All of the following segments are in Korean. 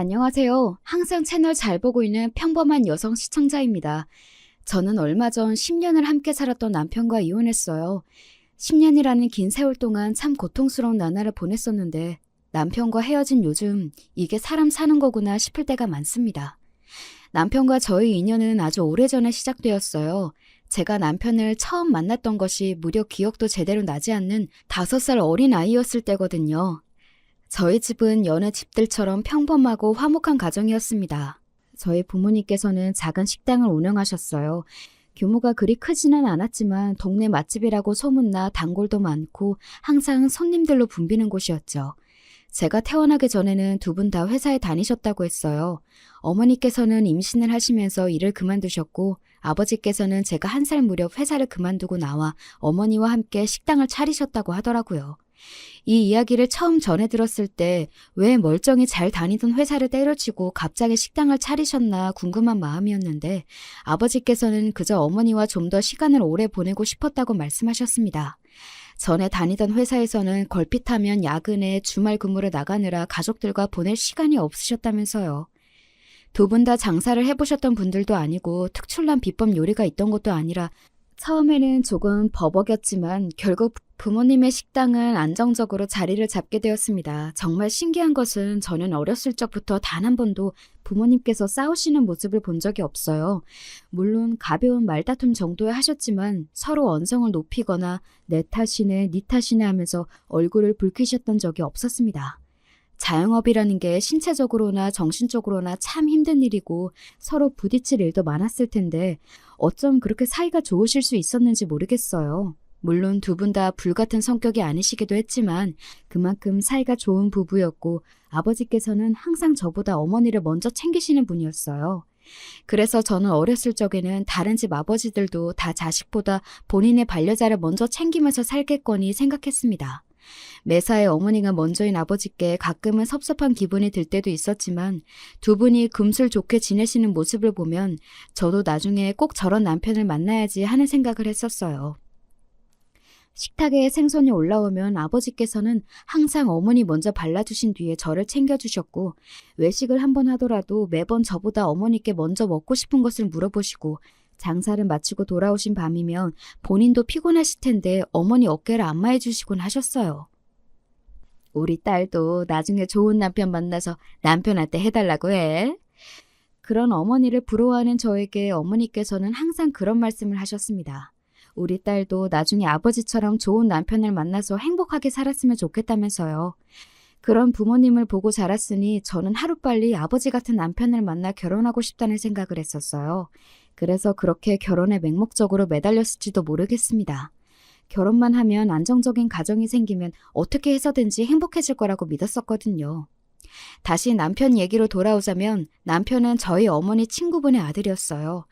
안녕하세요. 항상 채널 잘 보고 있는 평범한 여성 시청자입니다. 저는 얼마 전 10년을 함께 살았던 남편과 이혼했어요. 10년이라는 긴 세월 동안 참 고통스러운 나날을 보냈었는데 남편과 헤어진 요즘 이게 사람 사는 거구나 싶을 때가 많습니다. 남편과 저의 인연은 아주 오래전에 시작되었어요. 제가 남편을 처음 만났던 것이 무려 기억도 제대로 나지 않는 5살 어린 아이였을 때거든요. 저희 집은 여느 집들처럼 평범하고 화목한 가정이었습니다. 저희 부모님께서는 작은 식당을 운영하셨어요. 규모가 그리 크지는 않았지만 동네 맛집이라고 소문나 단골도 많고 항상 손님들로 붐비는 곳이었죠. 제가 태어나기 전에는 두 분 다 회사에 다니셨다고 했어요. 어머니께서는 임신을 하시면서 일을 그만두셨고 아버지께서는 제가 1살 무렵 회사를 그만두고 나와 어머니와 함께 식당을 차리셨다고 하더라고요. 이 이야기를 처음 전해 들었을 때 왜 멀쩡히 잘 다니던 회사를 때려치고 갑자기 식당을 차리셨나 궁금한 마음이었는데 아버지께서는 그저 어머니와 좀 더 시간을 오래 보내고 싶었다고 말씀하셨습니다. 전에 다니던 회사에서는 걸핏하면 야근에 주말 근무를 나가느라 가족들과 보낼 시간이 없으셨다면서요. 두 분 다 장사를 해보셨던 분들도 아니고 특출난 비법 요리가 있던 것도 아니라 처음에는 조금 버벅였지만 결국 부모님의 식당은 안정적으로 자리를 잡게 되었습니다. 정말 신기한 것은 저는 어렸을 적부터 단 한 번도 부모님께서 싸우시는 모습을 본 적이 없어요. 물론 가벼운 말다툼 정도야 하셨지만 서로 언성을 높이거나 내 탓이네, 네 탓이네 하면서 얼굴을 붉히셨던 적이 없었습니다. 자영업이라는 게 신체적으로나 정신적으로나 참 힘든 일이고 서로 부딪힐 일도 많았을 텐데 어쩜 그렇게 사이가 좋으실 수 있었는지 모르겠어요. 물론 두 분 다 불같은 성격이 아니시기도 했지만 그만큼 사이가 좋은 부부였고 아버지께서는 항상 저보다 어머니를 먼저 챙기시는 분이었어요. 그래서 저는 어렸을 적에는 다른 집 아버지들도 다 자식보다 본인의 반려자를 먼저 챙기면서 살겠거니 생각했습니다. 매사에 어머니가 먼저인 아버지께 가끔은 섭섭한 기분이 들 때도 있었지만 두 분이 금술 좋게 지내시는 모습을 보면 저도 나중에 꼭 저런 남편을 만나야지 하는 생각을 했었어요. 식탁에 생선이 올라오면 아버지께서는 항상 어머니 먼저 발라주신 뒤에 저를 챙겨주셨고 외식을 한번 하더라도 매번 저보다 어머니께 먼저 먹고 싶은 것을 물어보시고 장사를 마치고 돌아오신 밤이면 본인도 피곤하실 텐데 어머니 어깨를 안마해 주시곤 하셨어요. 우리 딸도 나중에 좋은 남편 만나서 남편한테 해달라고 해. 그런 어머니를 부러워하는 저에게 어머니께서는 항상 그런 말씀을 하셨습니다. 우리 딸도 나중에 아버지처럼 좋은 남편을 만나서 행복하게 살았으면 좋겠다면서요. 그런 부모님을 보고 자랐으니 저는 하루빨리 아버지 같은 남편을 만나 결혼하고 싶다는 생각을 했었어요. 그래서 그렇게 결혼에 맹목적으로 매달렸을지도 모르겠습니다. 결혼만 하면 안정적인 가정이 생기면 어떻게 해서든지 행복해질 거라고 믿었었거든요. 다시 남편 얘기로 돌아오자면 남편은 저희 어머니 친구분의 아들이었어요.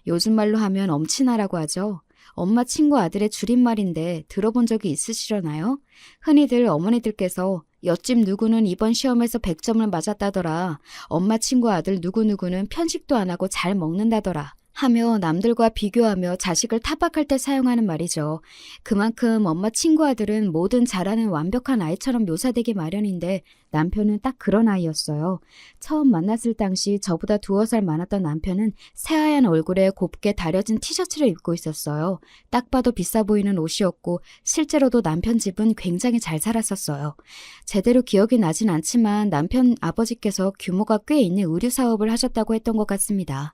요즘 말로 하면 엄친아라고 하죠. 엄마 친구 아들의 줄임말인데 들어본 적이 있으시려나요? 흔히들 어머니들께서 옆집 누구는 이번 시험에서 100점을 맞았다더라. 엄마 친구 아들 누구누구는 편식도 안 하고 잘 먹는다더라. 하며 남들과 비교하며 자식을 타박할 때 사용하는 말이죠. 그만큼 엄마 친구 아들은 뭐든 잘하는 완벽한 아이처럼 묘사되기 마련인데 남편은 딱 그런 아이였어요. 처음 만났을 당시 저보다 2살 많았던 남편은 새하얀 얼굴에 곱게 다려진 티셔츠를 입고 있었어요. 딱 봐도 비싸 보이는 옷이었고 실제로도 남편 집은 굉장히 잘 살았었어요. 제대로 기억이 나진 않지만 남편 아버지께서 규모가 꽤 있는 의류 사업을 하셨다고 했던 것 같습니다.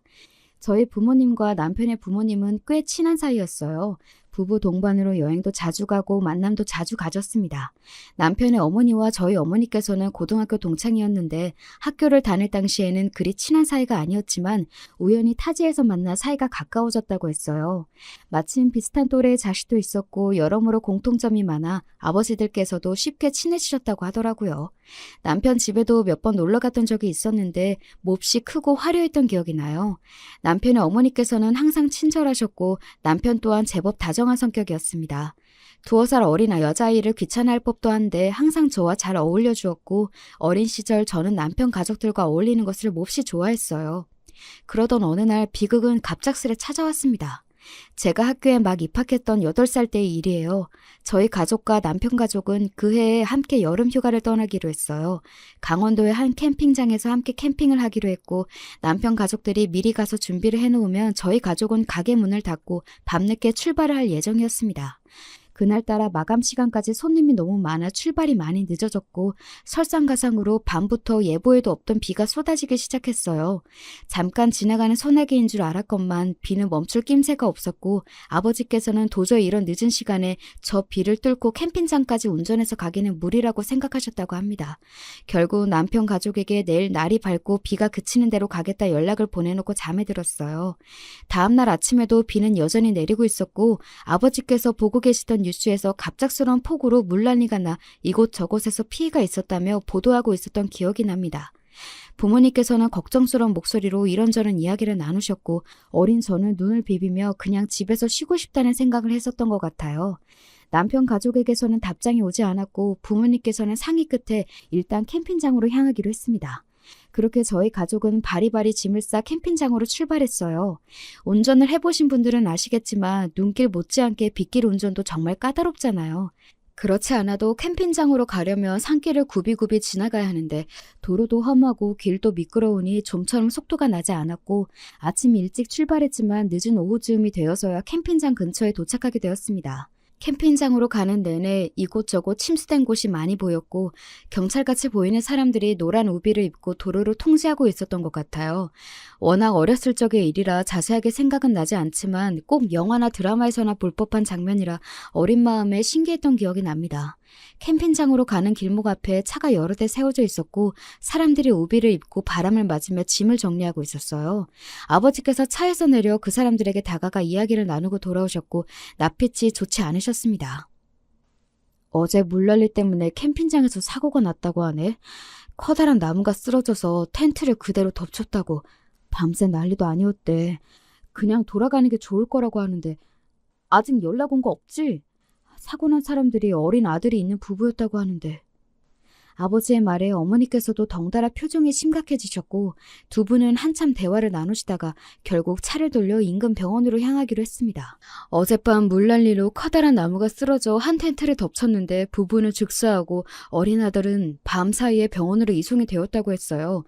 저희 부모님과 남편의 부모님은 꽤 친한 사이였어요. 부부 동반으로 여행도 자주 가고 만남도 자주 가졌습니다. 남편의 어머니와 저희 어머니께서는 고등학교 동창이었는데 학교를 다닐 당시에는 그리 친한 사이가 아니었지만 우연히 타지에서 만나 사이가 가까워졌다고 했어요. 마침 비슷한 또래의 자식도 있었고 여러모로 공통점이 많아 아버지들께서도 쉽게 친해지셨다고 하더라고요. 남편 집에도 몇 번 놀러 갔던 적이 있었는데 몹시 크고 화려했던 기억이 나요. 남편의 어머니께서는 항상 친절하셨고 남편 또한 제법 다정한 성격이었습니다. 2살 어린 여자아이를 귀찮아할 법도 한데 항상 저와 잘 어울려 주었고 어린 시절 저는 남편 가족들과 어울리는 것을 몹시 좋아했어요. 그러던 어느 날 비극은 갑작스레 찾아왔습니다. 제가 학교에 막 입학했던 8살 때의 일이에요. 저희 가족과 남편 가족은 그 해에 함께 여름 휴가를 떠나기로 했어요. 강원도의 한 캠핑장에서 함께 캠핑을 하기로 했고 남편 가족들이 미리 가서 준비를 해놓으면 저희 가족은 가게 문을 닫고 밤늦게 출발을 할 예정이었습니다. 그날따라 마감 시간까지 손님이 너무 많아 출발이 많이 늦어졌고 설상가상으로 밤부터 예보에도 없던 비가 쏟아지기 시작했어요. 잠깐 지나가는 소나기인 줄 알았건만 비는 멈출 낌새가 없었고 아버지께서는 도저히 이런 늦은 시간에 저 비를 뚫고 캠핑장까지 운전해서 가기는 무리라고 생각하셨다고 합니다. 결국 남편 가족에게 내일 날이 밝고 비가 그치는 대로 가겠다 연락을 보내놓고 잠에 들었어요. 다음날 아침에도 비는 여전히 내리고 있었고 아버지께서 보고 계시던 뉴스에서 갑작스러운 폭우로 물난리가 나 이곳저곳에서 피해가 있었다며 보도하고 있었던 기억이 납니다. 부모님께서는 걱정스러운 목소리로 이런저런 이야기를 나누셨고 어린 저는 눈을 비비며 그냥 집에서 쉬고 싶다는 생각을 했었던 것 같아요. 남편 가족에게서는 답장이 오지 않았고 부모님께서는 상의 끝에 일단 캠핑장으로 향하기로 했습니다. 그렇게 저희 가족은 바리바리 짐을 싸 캠핑장으로 출발했어요. 운전을 해보신 분들은 아시겠지만 눈길 못지않게 빗길 운전도 정말 까다롭잖아요. 그렇지 않아도 캠핑장으로 가려면 산길을 굽이굽이 지나가야 하는데 도로도 험하고 길도 미끄러우니 좀처럼 속도가 나지 않았고 아침 일찍 출발했지만 늦은 오후쯤이 되어서야 캠핑장 근처에 도착하게 되었습니다. 캠핑장으로 가는 내내 이곳저곳 침수된 곳이 많이 보였고 경찰같이 보이는 사람들이 노란 우비를 입고 도로를 통제하고 있었던 것 같아요. 워낙 어렸을 적의 일이라 자세하게 생각은 나지 않지만 꼭 영화나 드라마에서나 볼 법한 장면이라 어린 마음에 신기했던 기억이 납니다. 캠핑장으로 가는 길목 앞에 차가 여러 대 세워져 있었고 사람들이 우비를 입고 바람을 맞으며 짐을 정리하고 있었어요. 아버지께서 차에서 내려 그 사람들에게 다가가 이야기를 나누고 돌아오셨고 낯빛이 좋지 않으셨습니다. 어제 물난리 때문에 캠핑장에서 사고가 났다고 하네. 커다란 나무가 쓰러져서 텐트를 그대로 덮쳤다고. 밤새 난리도 아니었대. 그냥 돌아가는 게 좋을 거라고 하는데 아직 연락 온 거 없지? 사고 난 사람들이 어린 아들이 있는 부부였다고 하는데. 아버지의 말에 어머니께서도 덩달아 표정이 심각해지셨고 두 분은 한참 대화를 나누시다가 결국 차를 돌려 인근 병원으로 향하기로 했습니다. 어젯밤 물난리로 커다란 나무가 쓰러져 한 텐트를 덮쳤는데 부부는 죽사하고 어린 아들은 밤 사이에 병원으로 이송이 되었다고 했어요.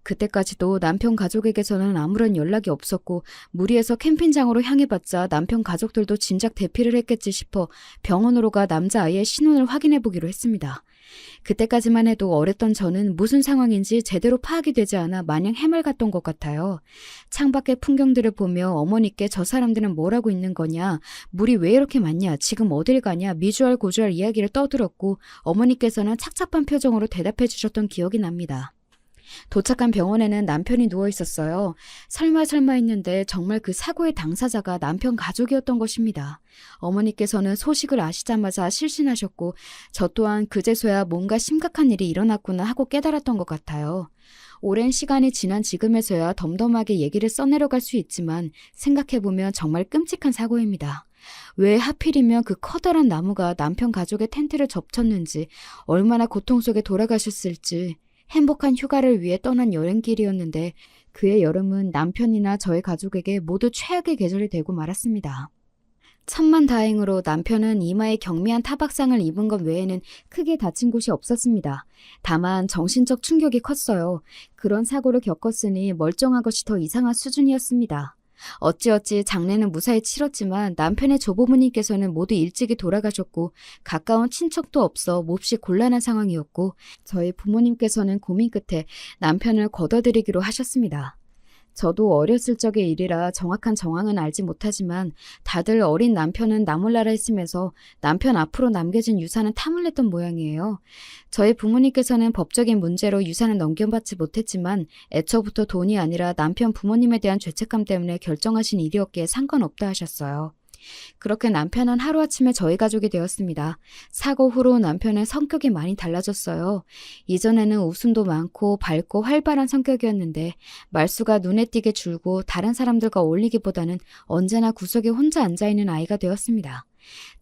그때까지도 남편 가족에게서는 아무런 연락이 없었고 무리해서 캠핑장으로 향해봤자 남편 가족들도 진작 대피를 했겠지 싶어 병원으로 가 남자아이의 신원을 확인해보기로 했습니다. 그때까지만 해도 어렸던 저는 무슨 상황인지 제대로 파악이 되지 않아 마냥 해맑았던 것 같아요. 창밖의 풍경들을 보며 어머니께 저 사람들은 뭘 하고 있는 거냐, 물이 왜 이렇게 많냐, 지금 어딜 가냐 미주알고주알 이야기를 떠들었고 어머니께서는 착잡한 표정으로 대답해 주셨던 기억이 납니다. 도착한 병원에는 남편이 누워 있었어요. 설마 했는데 정말 그 사고의 당사자가 남편 가족이었던 것입니다. 어머니께서는 소식을 아시자마자 실신하셨고 저 또한 그제서야 뭔가 심각한 일이 일어났구나 하고 깨달았던 것 같아요. 오랜 시간이 지난 지금에서야 덤덤하게 얘기를 써내려갈 수 있지만 생각해보면 정말 끔찍한 사고입니다. 왜 하필이면 그 커다란 나무가 남편 가족의 텐트를 접쳤는지, 얼마나 고통 속에 돌아가셨을지. 행복한 휴가를 위해 떠난 여행길이었는데 그의 여름은 남편이나 저의 가족에게 모두 최악의 계절이 되고 말았습니다. 천만다행으로 남편은 이마에 경미한 타박상을 입은 것 외에는 크게 다친 곳이 없었습니다. 다만 정신적 충격이 컸어요. 그런 사고를 겪었으니 멀쩡한 것이 더 이상한 수준이었습니다. 어찌어찌 장례는 무사히 치렀지만 남편의 조부모님께서는 모두 일찍이 돌아가셨고 가까운 친척도 없어 몹시 곤란한 상황이었고 저희 부모님께서는 고민 끝에 남편을 걷어들이기로 하셨습니다. 저도 어렸을 적의 일이라 정확한 정황은 알지 못하지만 다들 어린 남편은 나몰라라 했으면서 남편 앞으로 남겨진 유산은 탐을냈던 모양이에요. 저희 부모님께서는 법적인 문제로 유산을 넘겨받지 못했지만 애초부터 돈이 아니라 남편 부모님에 대한 죄책감 때문에 결정하신 일이었기에 상관없다 하셨어요. 그렇게 남편은 하루아침에 저희 가족이 되었습니다. 사고 후로 남편은 성격이 많이 달라졌어요. 이전에는 웃음도 많고 밝고 활발한 성격이었는데 말수가 눈에 띄게 줄고 다른 사람들과 어울리기보다는 언제나 구석에 혼자 앉아있는 아이가 되었습니다.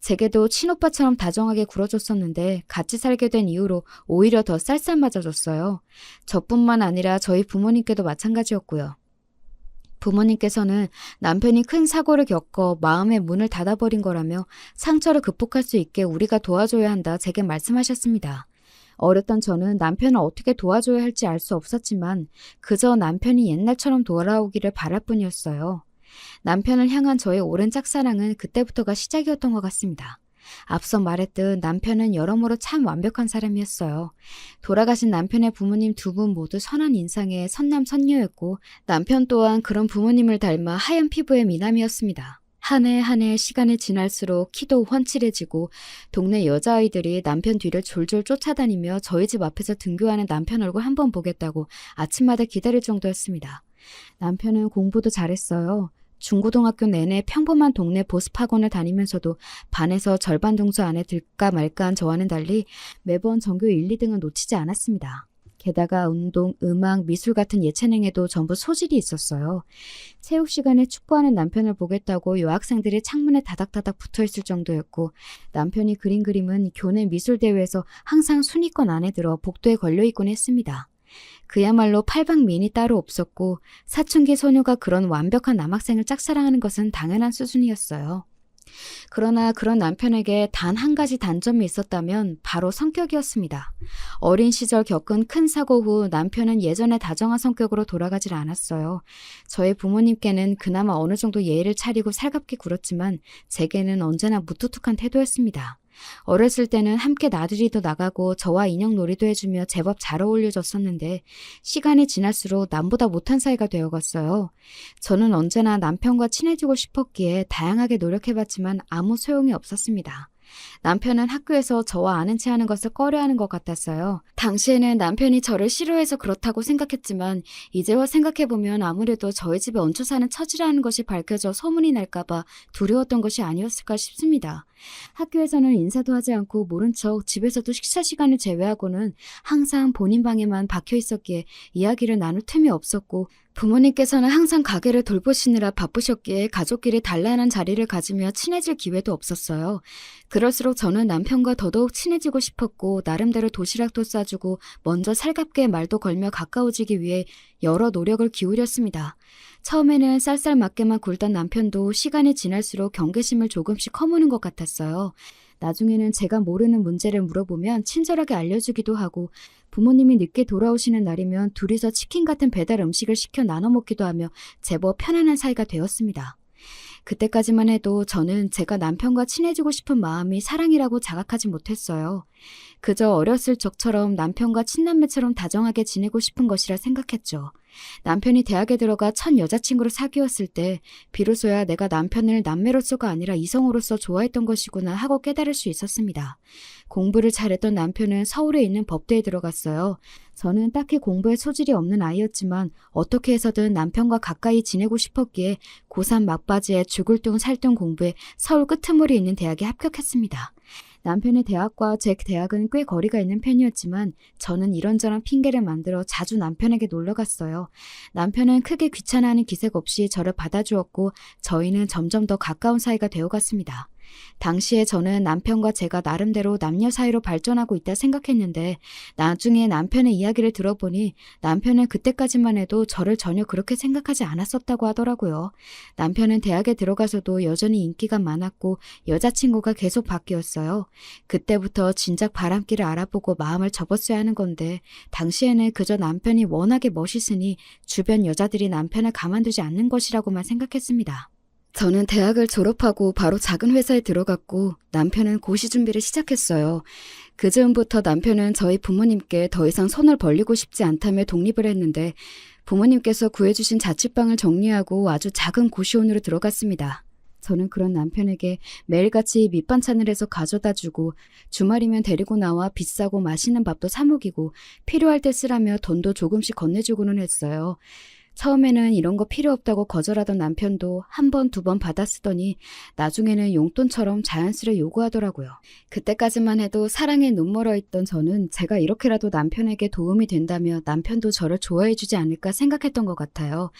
제게도 친오빠처럼 다정하게 굴어줬었는데 같이 살게 된 이후로 오히려 더 쌀쌀맞아졌어요. 저뿐만 아니라 저희 부모님께도 마찬가지였고요. 부모님께서는 남편이 큰 사고를 겪어 마음의 문을 닫아버린 거라며 상처를 극복할 수 있게 우리가 도와줘야 한다 제게 말씀하셨습니다. 어렸던 저는 남편을 어떻게 도와줘야 할지 알 수 없었지만 그저 남편이 옛날처럼 돌아오기를 바랄 뿐이었어요. 남편을 향한 저의 오랜 짝사랑은 그때부터가 시작이었던 것 같습니다. 앞서 말했듯 남편은 여러모로 참 완벽한 사람이었어요. 돌아가신 남편의 부모님 두 분 모두 선한 인상의 선남선녀였고 남편 또한 그런 부모님을 닮아 하얀 피부의 미남이었습니다. 한 해 한 해 시간이 지날수록 키도 훤칠해지고 동네 여자아이들이 남편 뒤를 졸졸 쫓아다니며 저희 집 앞에서 등교하는 남편 얼굴 한번 보겠다고 아침마다 기다릴 정도였습니다. 남편은 공부도 잘했어요. 중고등학교 내내 평범한 동네 보습학원을 다니면서도 반에서 절반 등수 안에 들까 말까한 저와는 달리 매번 전교 1, 2등은 놓치지 않았습니다. 게다가 운동, 음악, 미술 같은 예체능에도 전부 소질이 있었어요. 체육 시간에 축구하는 남편을 보겠다고 여학생들이 창문에 다닥다닥 붙어있을 정도였고 남편이 그린 그림은 교내 미술대회에서 항상 순위권 안에 들어 복도에 걸려있곤 했습니다. 그야말로 팔방미인이 따로 없었고 사춘기 소녀가 그런 완벽한 남학생을 짝사랑하는 것은 당연한 수준이었어요. 그러나 그런 남편에게 단 한 가지 단점이 있었다면 바로 성격이었습니다. 어린 시절 겪은 큰 사고 후 남편은 예전의 다정한 성격으로 돌아가질 않았어요. 저희 부모님께는 그나마 어느 정도 예의를 차리고 살갑게 굴었지만 제게는 언제나 무뚝뚝한 태도였습니다. 어렸을 때는 함께 나들이도 나가고 저와 인형놀이도 해주며 제법 잘 어울려졌었는데 시간이 지날수록 남보다 못한 사이가 되어갔어요. 저는 언제나 남편과 친해지고 싶었기에 다양하게 노력해봤지만 아무 소용이 없었습니다. 남편은 학교에서 저와 아는 체 하는 것을 꺼려하는 것 같았어요. 당시에는 남편이 저를 싫어해서 그렇다고 생각했지만 이제와 생각해보면 아무래도 저희 집에 얹혀 사는 처지라는 것이 밝혀져 소문이 날까봐 두려웠던 것이 아니었을까 싶습니다. 학교에서는 인사도 하지 않고 모른 척 집에서도 식사 시간을 제외하고는 항상 본인 방에만 박혀 있었기에 이야기를 나눌 틈이 없었고 부모님께서는 항상 가게를 돌보시느라 바쁘셨기에 가족끼리 단란한 자리를 가지며 친해질 기회도 없었어요. 그럴수록 저는 남편과 더더욱 친해지고 싶었고 나름대로 도시락도 싸주고 먼저 살갑게 말도 걸며 가까워지기 위해 여러 노력을 기울였습니다. 처음에는 쌀쌀맞게만 굴던 남편도 시간이 지날수록 경계심을 조금씩 허무는 것 같았어요. 나중에는 제가 모르는 문제를 물어보면 친절하게 알려주기도 하고 부모님이 늦게 돌아오시는 날이면 둘이서 치킨 같은 배달 음식을 시켜 나눠 먹기도 하며 제법 편안한 사이가 되었습니다. 그때까지만 해도 저는 제가 남편과 친해지고 싶은 마음이 사랑이라고 자각하지 못했어요. 그저 어렸을 적처럼 남편과 친남매처럼 다정하게 지내고 싶은 것이라 생각했죠. 남편이 대학에 들어가 첫 여자친구를 사귀었을 때 비로소야 내가 남편을 남매로서가 아니라 이성으로서 좋아했던 것이구나 하고 깨달을 수 있었습니다. 공부를 잘했던 남편은 서울에 있는 법대에 들어갔어요. 저는 딱히 공부에 소질이 없는 아이였지만 어떻게 해서든 남편과 가까이 지내고 싶었기에 고3 막바지에 죽을 둥 살 둥 공부에 서울 끄트머리 있는 대학에 합격했습니다. 남편의 대학과 제 대학은 꽤 거리가 있는 편이었지만 저는 이런저런 핑계를 만들어 자주 남편에게 놀러 갔어요. 남편은 크게 귀찮아하는 기색 없이 저를 받아주었고 저희는 점점 더 가까운 사이가 되어갔습니다. 당시에 저는 남편과 제가 나름대로 남녀 사이로 발전하고 있다 생각했는데 나중에 남편의 이야기를 들어보니 남편은 그때까지만 해도 저를 전혀 그렇게 생각하지 않았었다고 하더라고요. 남편은 대학에 들어가서도 여전히 인기가 많았고 여자친구가 계속 바뀌었어요. 그때부터 진작 바람길을 알아보고 마음을 접었어야 하는 건데 당시에는 그저 남편이 워낙에 멋있으니 주변 여자들이 남편을 가만두지 않는 것이라고만 생각했습니다. 저는 대학을 졸업하고 바로 작은 회사에 들어갔고 남편은 고시 준비를 시작했어요. 그 즈음부터 남편은 저희 부모님께 더 이상 손을 벌리고 싶지 않다며 독립을 했는데 부모님께서 구해주신 자취방을 정리하고 아주 작은 고시원으로 들어갔습니다. 저는 그런 남편에게 매일같이 밑반찬을 해서 가져다주고 주말이면 데리고 나와 비싸고 맛있는 밥도 사 먹이고 필요할 때 쓰라며 돈도 조금씩 건네주고는 했어요. 처음에는 이런 거 필요 없다고 거절하던 남편도 한 번, 두 번 받아 쓰더니 나중에는 용돈처럼 자연스레 요구하더라고요. 그때까지만 해도 사랑에 눈멀어 있던 저는 제가 이렇게라도 남편에게 도움이 된다며 남편도 저를 좋아해주지 않을까 생각했던 것 같아요.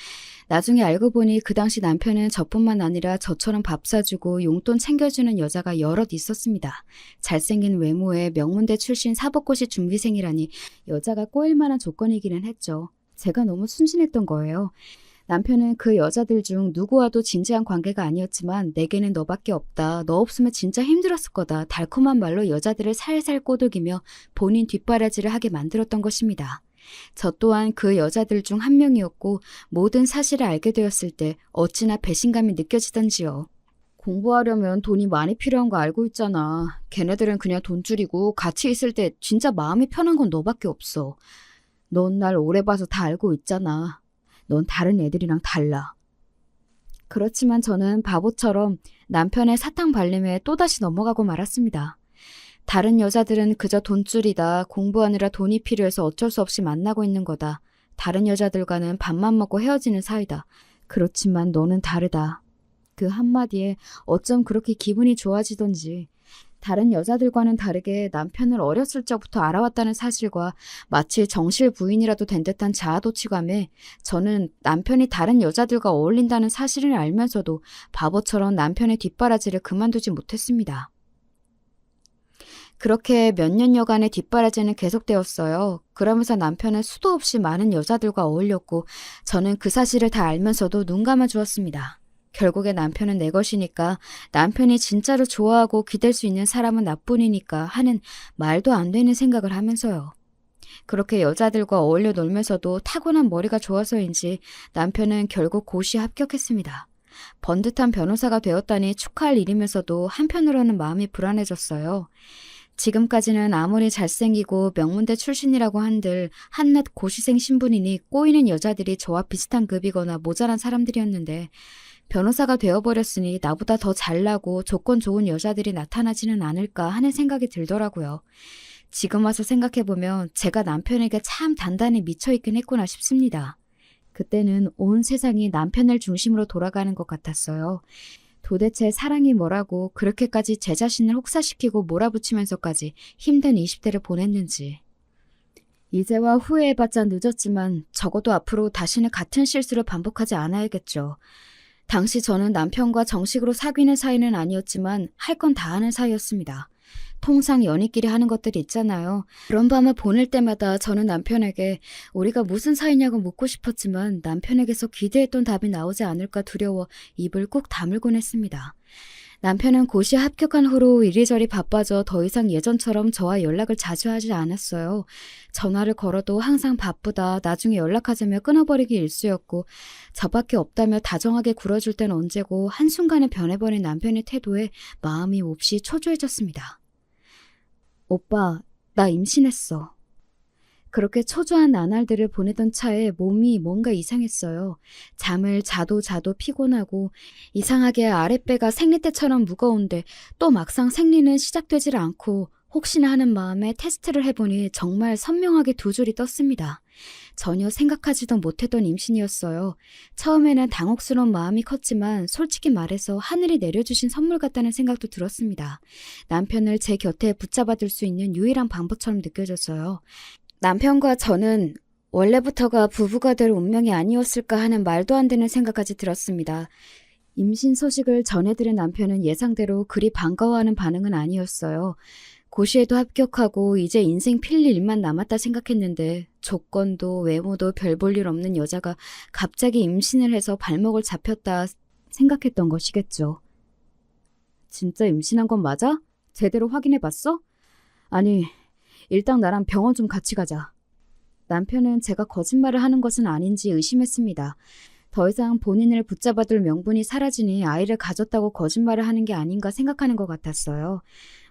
나중에 알고 보니 그 당시 남편은 저뿐만 아니라 저처럼 밥 사주고 용돈 챙겨주는 여자가 여럿 있었습니다. 잘생긴 외모에 명문대 출신 사법고시 준비생이라니 여자가 꼬일 만한 조건이기는 했죠. 제가 너무 순진했던 거예요. 남편은 그 여자들 중 누구와도 진지한 관계가 아니었지만 내게는 너밖에 없다. 너 없으면 진짜 힘들었을 거다. 달콤한 말로 여자들을 살살 꼬드기며 본인 뒷바라지를 하게 만들었던 것입니다. 저 또한 그 여자들 중 한 명이었고 모든 사실을 알게 되었을 때 어찌나 배신감이 느껴지던지요. 공부하려면 돈이 많이 필요한 거 알고 있잖아. 걔네들은 그냥 돈줄이고 같이 있을 때 진짜 마음이 편한 건 너밖에 없어. 넌 날 오래 봐서 다 알고 있잖아. 넌 다른 애들이랑 달라. 그렇지만 저는 바보처럼 남편의 사탕 발림에 또다시 넘어가고 말았습니다. 다른 여자들은 그저 돈줄이다. 공부하느라 돈이 필요해서 어쩔 수 없이 만나고 있는 거다. 다른 여자들과는 밥만 먹고 헤어지는 사이다. 그렇지만 너는 다르다. 그 한마디에 어쩜 그렇게 기분이 좋아지던지. 다른 여자들과는 다르게 남편을 어렸을 적부터 알아왔다는 사실과 마치 정실 부인이라도 된 듯한 자아도취감에 저는 남편이 다른 여자들과 어울린다는 사실을 알면서도 바보처럼 남편의 뒷바라지를 그만두지 못했습니다. 그렇게 몇 년여간의 뒷바라지는 계속되었어요. 그러면서 남편은 수도 없이 많은 여자들과 어울렸고 저는 그 사실을 다 알면서도 눈 감아주었습니다. 결국에 남편은 내 것이니까 남편이 진짜로 좋아하고 기댈 수 있는 사람은 나뿐이니까 하는 말도 안 되는 생각을 하면서요. 그렇게 여자들과 어울려 놀면서도 타고난 머리가 좋아서인지 남편은 결국 고시에 합격했습니다. 번듯한 변호사가 되었다니 축하할 일이면서도 한편으로는 마음이 불안해졌어요. 지금까지는 아무리 잘생기고 명문대 출신이라고 한들 한낱 고시생 신분이니 꼬이는 여자들이 저와 비슷한 급이거나 모자란 사람들이었는데 변호사가 되어버렸으니 나보다 더 잘나고 조건 좋은 여자들이 나타나지는 않을까 하는 생각이 들더라고요. 지금 와서 생각해보면 제가 남편에게 참 단단히 미쳐있긴 했구나 싶습니다. 그때는 온 세상이 남편을 중심으로 돌아가는 것 같았어요. 도대체 사랑이 뭐라고 그렇게까지 제 자신을 혹사시키고 몰아붙이면서까지 힘든 20대를 보냈는지. 이제와 후회해봤자 늦었지만 적어도 앞으로 다시는 같은 실수를 반복하지 않아야겠죠. 당시 저는 남편과 정식으로 사귀는 사이는 아니었지만 할 건 다 하는 사이였습니다. 통상 연인끼리 하는 것들이 있잖아요. 그런 밤을 보낼 때마다 저는 남편에게 우리가 무슨 사이냐고 묻고 싶었지만 남편에게서 기대했던 답이 나오지 않을까 두려워 입을 꾹 다물곤 했습니다. 남편은 고시에 합격한 후로 이리저리 바빠져 더 이상 예전처럼 저와 연락을 자주 하지 않았어요. 전화를 걸어도 항상 바쁘다, 나중에 연락하자며 끊어버리기 일쑤였고 저밖에 없다며 다정하게 굴어줄 땐 언제고 한순간에 변해버린 남편의 태도에 마음이 몹시 초조해졌습니다. 오빠, 나 임신했어. 그렇게 초조한 나날들을 보내던 차에 몸이 뭔가 이상했어요. 잠을 자도 피곤하고 이상하게 아랫배가 생리 때처럼 무거운데 또 막상 생리는 시작되질 않고 혹시나 하는 마음에 테스트를 해보니 정말 선명하게 두 줄이 떴습니다. 전혀 생각하지도 못했던 임신이었어요. 처음에는 당혹스러운 마음이 컸지만 솔직히 말해서 하늘이 내려주신 선물 같다는 생각도 들었습니다. 남편을 제 곁에 붙잡아둘 수 있는 유일한 방법처럼 느껴졌어요. 남편과 저는 원래부터가 부부가 될 운명이 아니었을까 하는 말도 안 되는 생각까지 들었습니다. 임신 소식을 전해들은 남편은 예상대로 그리 반가워하는 반응은 아니었어요. 고시에도 합격하고 이제 인생 필 일만 남았다 생각했는데 조건도 외모도 별 볼 일 없는 여자가 갑자기 임신을 해서 발목을 잡혔다 생각했던 것이겠죠. 진짜 임신한 건 맞아? 제대로 확인해봤어? 아니, 일단 나랑 병원 좀 같이 가자. 남편은 제가 거짓말을 하는 것은 아닌지 의심했습니다. 더 이상 본인을 붙잡아둘 명분이 사라지니 아이를 가졌다고 거짓말을 하는 게 아닌가 생각하는 것 같았어요.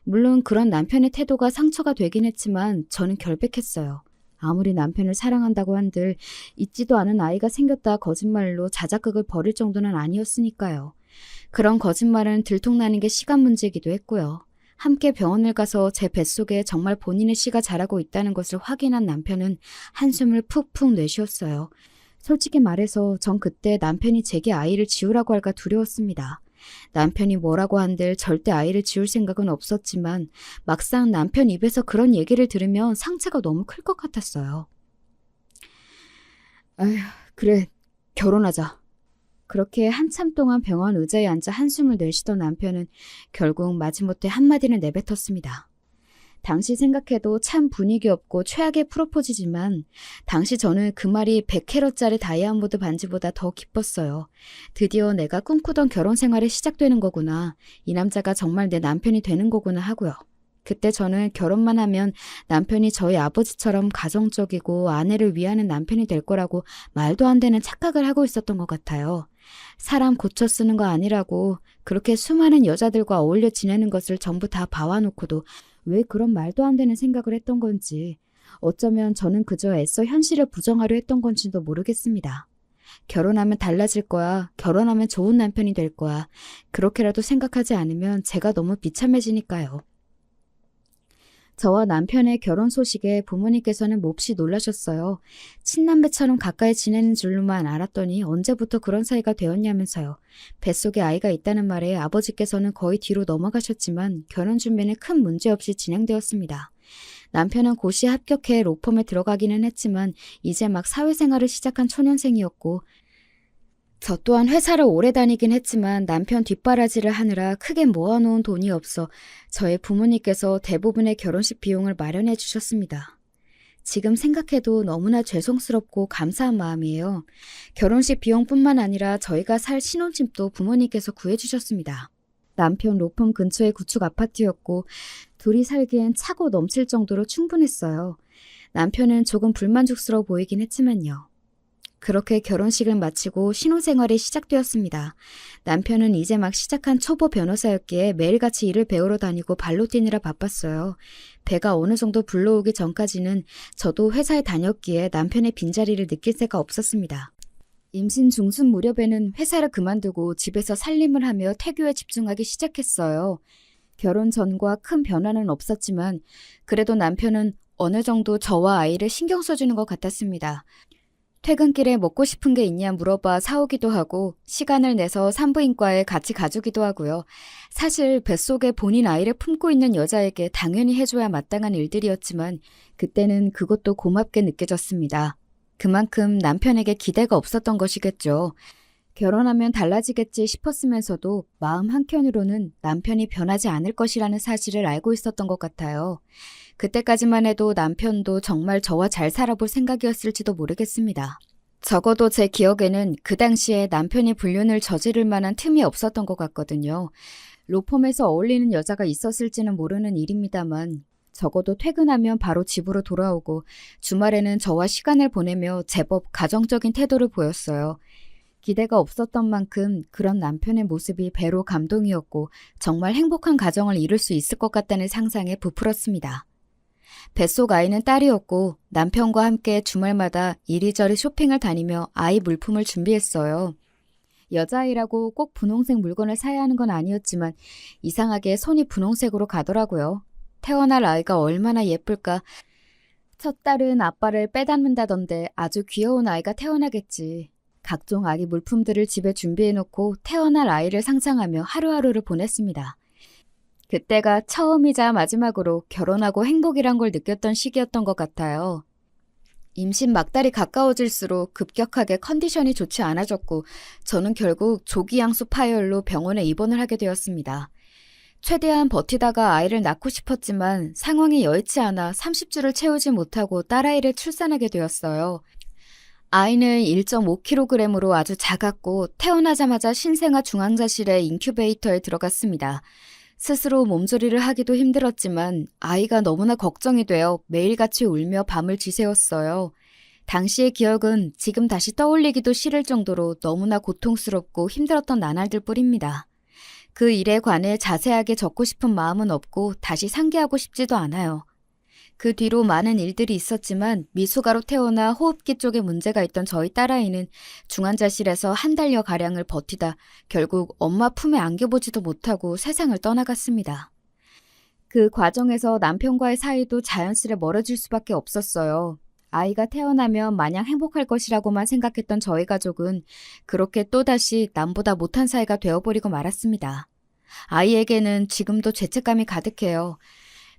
물론 그런 남편의 태도가 상처가 되긴 했지만 저는 결백했어요. 아무리 남편을 사랑한다고 한들 있지도 않은 아이가 생겼다 거짓말로 자작극을 벌일 정도는 아니었으니까요. 그런 거짓말은 들통나는 게 시간 문제이기도 했고요. 함께 병원을 가서 제 뱃속에 정말 본인의 씨가 자라고 있다는 것을 확인한 남편은 한숨을 푹푹 내쉬었어요. 솔직히 말해서 전 그때 남편이 제게 아이를 지우라고 할까 두려웠습니다. 남편이 뭐라고 한들 절대 아이를 지울 생각은 없었지만 막상 남편 입에서 그런 얘기를 들으면 상처가 너무 클 것 같았어요. 아휴, 그래, 결혼하자. 그렇게 한참 동안 병원 의자에 앉아 한숨을 내쉬던 남편은 결국 마지못해 한마디를 내뱉었습니다. 당시 생각해도 참 분위기 없고 최악의 프로포즈지만 당시 저는 그 말이 100캐럿짜리 다이아몬드 반지보다 더 기뻤어요. 드디어 내가 꿈꾸던 결혼 생활이 시작되는 거구나. 이 남자가 정말 내 남편이 되는 거구나 하고요. 그때 저는 결혼만 하면 남편이 저희 아버지처럼 가정적이고 아내를 위하는 남편이 될 거라고 말도 안 되는 착각을 하고 있었던 것 같아요. 사람 고쳐 쓰는 거 아니라고 그렇게 수많은 여자들과 어울려 지내는 것을 전부 다 봐와놓고도 왜 그런 말도 안 되는 생각을 했던 건지, 어쩌면 저는 그저 애써 현실을 부정하려 했던 건지도 모르겠습니다. 결혼하면 달라질 거야. 결혼하면 좋은 남편이 될 거야. 그렇게라도 생각하지 않으면 제가 너무 비참해지니까요. 저와 남편의 결혼 소식에 부모님께서는 몹시 놀라셨어요. 친남매처럼 가까이 지내는 줄로만 알았더니 언제부터 그런 사이가 되었냐면서요. 뱃속에 아이가 있다는 말에 아버지께서는 거의 뒤로 넘어가셨지만 결혼 준비는 큰 문제 없이 진행되었습니다. 남편은 고시에 합격해 로펌에 들어가기는 했지만 이제 막 사회생활을 시작한 초년생이었고, 저 또한 회사를 오래 다니긴 했지만 남편 뒷바라지를 하느라 크게 모아놓은 돈이 없어 저의 부모님께서 대부분의 결혼식 비용을 마련해 주셨습니다. 지금 생각해도 너무나 죄송스럽고 감사한 마음이에요. 결혼식 비용뿐만 아니라 저희가 살 신혼집도 부모님께서 구해주셨습니다. 남편 로펌 근처의 구축 아파트였고 둘이 살기엔 차고 넘칠 정도로 충분했어요. 남편은 조금 불만족스러워 보이긴 했지만요. 그렇게 결혼식을 마치고 신혼생활이 시작되었습니다. 남편은 이제 막 시작한 초보 변호사였기에 매일같이 일을 배우러 다니고 발로 뛰느라 바빴어요. 배가 어느 정도 불러오기 전까지는 저도 회사에 다녔기에 남편의 빈자리를 느낄 새가 없었습니다. 임신 중순 무렵에는 회사를 그만두고 집에서 살림을 하며 태교에 집중하기 시작했어요. 결혼 전과 큰 변화는 없었지만 그래도 남편은 어느 정도 저와 아이를 신경 써주는 것 같았습니다. 퇴근길에 먹고 싶은 게 있냐 물어봐 사오기도 하고 시간을 내서 산부인과에 같이 가주기도 하고요. 사실 뱃속에 본인 아이를 품고 있는 여자에게 당연히 해줘야 마땅한 일들이었지만 그때는 그것도 고맙게 느껴졌습니다. 그만큼 남편에게 기대가 없었던 것이겠죠. 결혼하면 달라지겠지 싶었으면서도 마음 한켠으로는 남편이 변하지 않을 것이라는 사실을 알고 있었던 것 같아요. 그때까지만 해도 남편도 정말 저와 잘 살아볼 생각이었을지도 모르겠습니다. 적어도 제 기억에는 그 당시에 남편이 불륜을 저지를 만한 틈이 없었던 것 같거든요. 로펌에서 어울리는 여자가 있었을지는 모르는 일입니다만 적어도 퇴근하면 바로 집으로 돌아오고 주말에는 저와 시간을 보내며 제법 가정적인 태도를 보였어요. 기대가 없었던 만큼 그런 남편의 모습이 배로 감동이었고 정말 행복한 가정을 이룰 수 있을 것 같다는 상상에 부풀었습니다. 뱃속 아이는 딸이었고 남편과 함께 주말마다 이리저리 쇼핑을 다니며 아이 물품을 준비했어요. 여자아이라고 꼭 분홍색 물건을 사야 하는 건 아니었지만 이상하게 손이 분홍색으로 가더라고요. 태어날 아이가 얼마나 예쁠까. 첫 딸은 아빠를 빼닮는다던데 아주 귀여운 아이가 태어나겠지. 각종 아기 물품들을 집에 준비해놓고 태어날 아이를 상상하며 하루하루를 보냈습니다. 그때가 처음이자 마지막으로 결혼하고 행복이란 걸 느꼈던 시기였던 것 같아요. 임신 막달이 가까워질수록 급격하게 컨디션이 좋지 않아졌고 저는 결국 조기양수 파열로 병원에 입원을 하게 되었습니다. 최대한 버티다가 아이를 낳고 싶었지만 상황이 여의치 않아 30주를 채우지 못하고 딸아이를 출산하게 되었어요. 아이는 1.5kg으로 아주 작았고 태어나자마자 신생아 중환자실의 인큐베이터에 들어갔습니다. 스스로 몸조리를 하기도 힘들었지만 아이가 너무나 걱정이 되어 매일같이 울며 밤을 지새웠어요. 당시의 기억은 지금 다시 떠올리기도 싫을 정도로 너무나 고통스럽고 힘들었던 나날들 뿐입니다. 그 일에 관해 자세하게 적고 싶은 마음은 없고 다시 상기하고 싶지도 않아요. 그 뒤로 많은 일들이 있었지만 미숙아로 태어나 호흡기 쪽에 문제가 있던 저희 딸아이는 중환자실에서 한 달여 가량을 버티다 결국 엄마 품에 안겨보지도 못하고 세상을 떠나갔습니다. 그 과정에서 남편과의 사이도 자연스레 멀어질 수밖에 없었어요. 아이가 태어나면 마냥 행복할 것이라고만 생각했던 저희 가족은 그렇게 또다시 남보다 못한 사이가 되어버리고 말았습니다. 아이에게는 지금도 죄책감이 가득해요.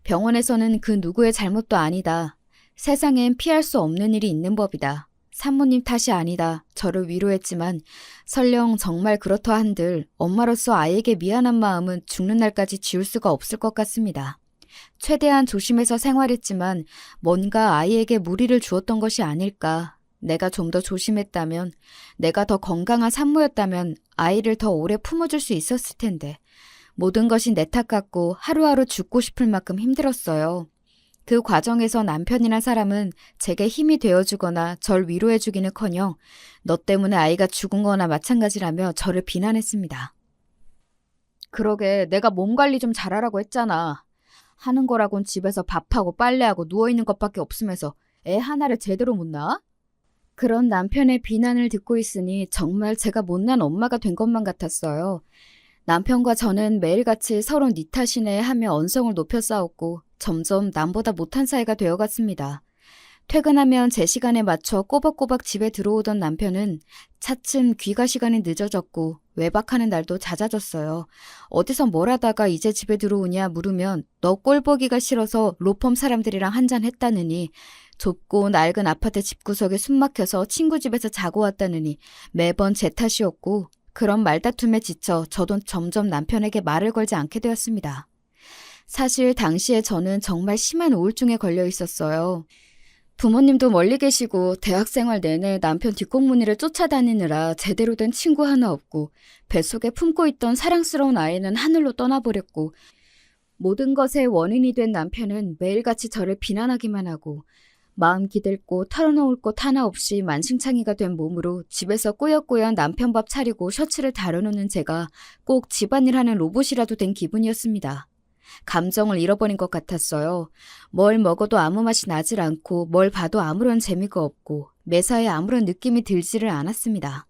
병원에서는 그 누구의 잘못도 아니다. 세상엔 피할 수 없는 일이 있는 법이다. 산모님 탓이 아니다. 저를 위로했지만 설령 정말 그렇다 한들 엄마로서 아이에게 미안한 마음은 죽는 날까지 지울 수가 없을 것 같습니다. 최대한 조심해서 생활했지만 뭔가 아이에게 무리를 주었던 것이 아닐까. 내가 좀 더 조심했다면, 내가 더 건강한 산모였다면 아이를 더 오래 품어줄 수 있었을 텐데. 모든 것이 내 탓 같고 하루하루 죽고 싶을 만큼 힘들었어요. 그 과정에서 남편이란 사람은 제게 힘이 되어주거나 절 위로해주기는커녕 너 때문에 아이가 죽은 거나 마찬가지라며 저를 비난했습니다. 그러게 내가 몸 관리 좀 잘하라고 했잖아. 하는 거라곤 집에서 밥하고 빨래하고 누워있는 것밖에 없으면서 애 하나를 제대로 못 낳아? 그런 남편의 비난을 듣고 있으니 정말 제가 못난 엄마가 된 것만 같았어요. 남편과 저는 매일같이 서로 네 탓이네 하며 언성을 높여 싸웠고 점점 남보다 못한 사이가 되어갔습니다. 퇴근하면 제 시간에 맞춰 꼬박꼬박 집에 들어오던 남편은 차츰 귀가 시간이 늦어졌고 외박하는 날도 잦아졌어요. 어디서 뭘 하다가 이제 집에 들어오냐 물으면 너 꼴보기가 싫어서 로펌 사람들이랑 한잔 했다느니, 좁고 낡은 아파트 집구석에 숨막혀서 친구 집에서 자고 왔다느니 매번 제 탓이었고, 그런 말다툼에 지쳐 저도 점점 남편에게 말을 걸지 않게 되었습니다. 사실 당시에 저는 정말 심한 우울증에 걸려 있었어요. 부모님도 멀리 계시고 대학생활 내내 남편 뒷공무니를 쫓아다니느라 제대로 된 친구 하나 없고, 뱃속에 품고 있던 사랑스러운 아이는 하늘로 떠나버렸고, 모든 것의 원인이 된 남편은 매일같이 저를 비난하기만 하고, 마음 기댈 곳 털어놓을 곳 하나 없이 만신창이가 된 몸으로 집에서 꾸역꾸역 남편 밥 차리고 셔츠를 다려놓는 제가 꼭 집안일 하는 로봇이라도 된 기분이었습니다. 감정을 잃어버린 것 같았어요. 뭘 먹어도 아무 맛이 나질 않고 뭘 봐도 아무런 재미가 없고 매사에 아무런 느낌이 들지를 않았습니다.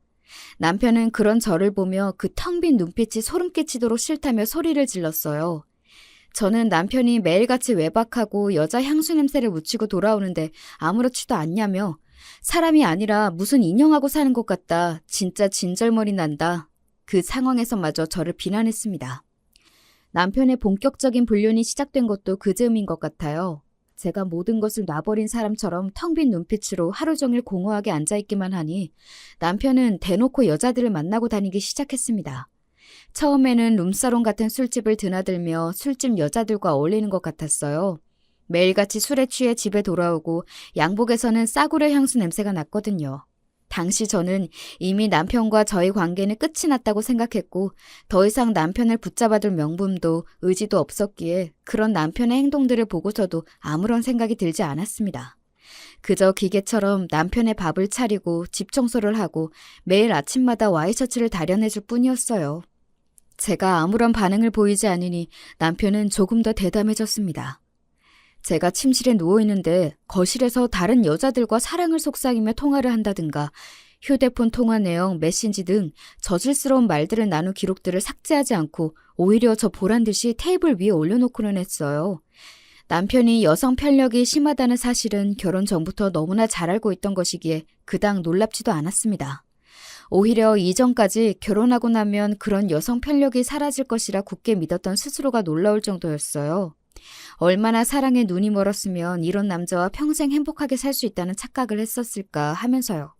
남편은 그런 저를 보며 그 텅 빈 눈빛이 소름 끼치도록 싫다며 소리를 질렀어요. 저는 남편이 매일같이 외박하고 여자 향수 냄새를 묻히고 돌아오는데 아무렇지도 않냐며, 사람이 아니라 무슨 인형하고 사는 것 같다. 진짜 진절머리 난다. 그 상황에서마저 저를 비난했습니다. 남편의 본격적인 불륜이 시작된 것도 그 즈음인 것 같아요. 제가 모든 것을 놔버린 사람처럼 텅 빈 눈빛으로 하루 종일 공허하게 앉아있기만 하니 남편은 대놓고 여자들을 만나고 다니기 시작했습니다. 처음에는 룸사롱 같은 술집을 드나들며 술집 여자들과 어울리는 것 같았어요. 매일같이 술에 취해 집에 돌아오고 양복에서는 싸구려 향수 냄새가 났거든요. 당시 저는 이미 남편과 저희 관계는 끝이 났다고 생각했고 더 이상 남편을 붙잡아둘 명분도 의지도 없었기에 그런 남편의 행동들을 보고서도 아무런 생각이 들지 않았습니다. 그저 기계처럼 남편의 밥을 차리고 집 청소를 하고 매일 아침마다 와이셔츠를 다려내줄 뿐이었어요. 제가 아무런 반응을 보이지 않으니 남편은 조금 더 대담해졌습니다. 제가 침실에 누워있는데 거실에서 다른 여자들과 사랑을 속삭이며 통화를 한다든가 휴대폰 통화 내용, 메신지 등 저질스러운 말들을 나눈 기록들을 삭제하지 않고 오히려 저 보란 듯이 테이블 위에 올려놓고는 했어요. 남편이 여성 편력이 심하다는 사실은 결혼 전부터 너무나 잘 알고 있던 것이기에 그닥 놀랍지도 않았습니다. 오히려 이전까지 결혼하고 나면 그런 여성 편력이 사라질 것이라 굳게 믿었던 스스로가 놀라울 정도였어요. 얼마나 사랑에 눈이 멀었으면 이런 남자와 평생 행복하게 살 수 있다는 착각을 했었을까 하면서요.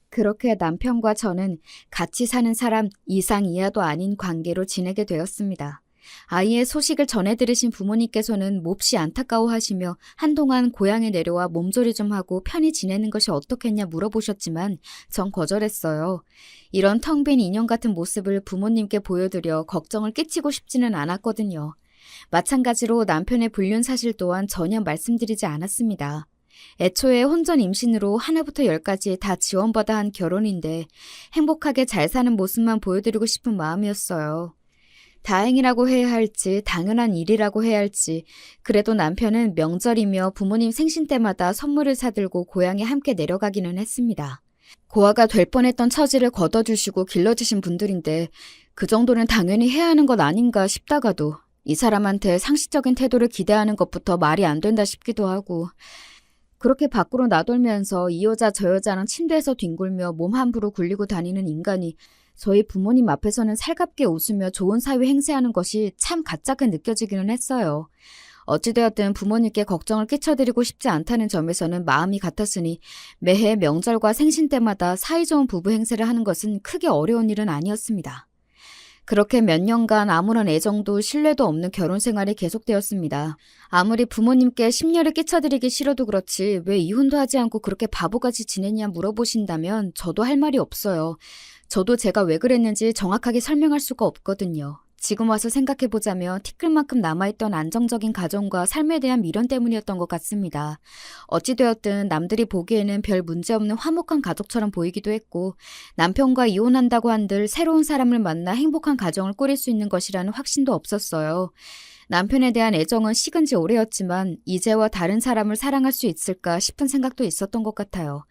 그렇게 남편과 저는 같이 사는 사람 이상 이하도 아닌 관계로 지내게 되었습니다. 아이의 소식을 전해 들으신 부모님께서는 몹시 안타까워하시며 한동안 고향에 내려와 몸조리 좀 하고 편히 지내는 것이 어떻겠냐 물어보셨지만 전 거절했어요. 이런 텅 빈 인형 같은 모습을 부모님께 보여드려 걱정을 끼치고 싶지는 않았거든요. 마찬가지로 남편의 불륜 사실 또한 전혀 말씀드리지 않았습니다. 애초에 혼전 임신으로 하나부터 열까지 다 지원받아 한 결혼인데 행복하게 잘 사는 모습만 보여드리고 싶은 마음이었어요. 다행이라고 해야 할지 당연한 일이라고 해야 할지 그래도 남편은 명절이며 부모님 생신 때마다 선물을 사들고 고향에 함께 내려가기는 했습니다. 고아가 될 뻔했던 처지를 걷어주시고 길러주신 분들인데 그 정도는 당연히 해야 하는 것 아닌가 싶다가도 이 사람한테 상식적인 태도를 기대하는 것부터 말이 안 된다 싶기도 하고, 그렇게 밖으로 나돌면서 이 여자 저 여자랑 침대에서 뒹굴며 몸 함부로 굴리고 다니는 인간이 저희 부모님 앞에서는 살갑게 웃으며 좋은 사위 행세하는 것이 참 가짜게 느껴지기는 했어요. 어찌되었든 부모님께 걱정을 끼쳐드리고 싶지 않다는 점에서는 마음이 같았으니 매해 명절과 생신 때마다 사이좋은 부부 행세를 하는 것은 크게 어려운 일은 아니었습니다. 그렇게 몇 년간 아무런 애정도 신뢰도 없는 결혼 생활이 계속되었습니다. 아무리 부모님께 심려를 끼쳐드리기 싫어도 그렇지 왜 이혼도 하지 않고 그렇게 바보같이 지냈냐 물어보신다면 저도 할 말이 없어요. 저도 제가 왜 그랬는지 정확하게 설명할 수가 없거든요. 지금 와서 생각해보자면 티끌만큼 남아있던 안정적인 가정과 삶에 대한 미련 때문이었던 것 같습니다. 어찌되었든 남들이 보기에는 별 문제없는 화목한 가족처럼 보이기도 했고 남편과 이혼한다고 한들 새로운 사람을 만나 행복한 가정을 꾸릴 수 있는 것이라는 확신도 없었어요. 남편에 대한 애정은 식은 지 오래였지만 이제와 다른 사람을 사랑할 수 있을까 싶은 생각도 있었던 것 같아요.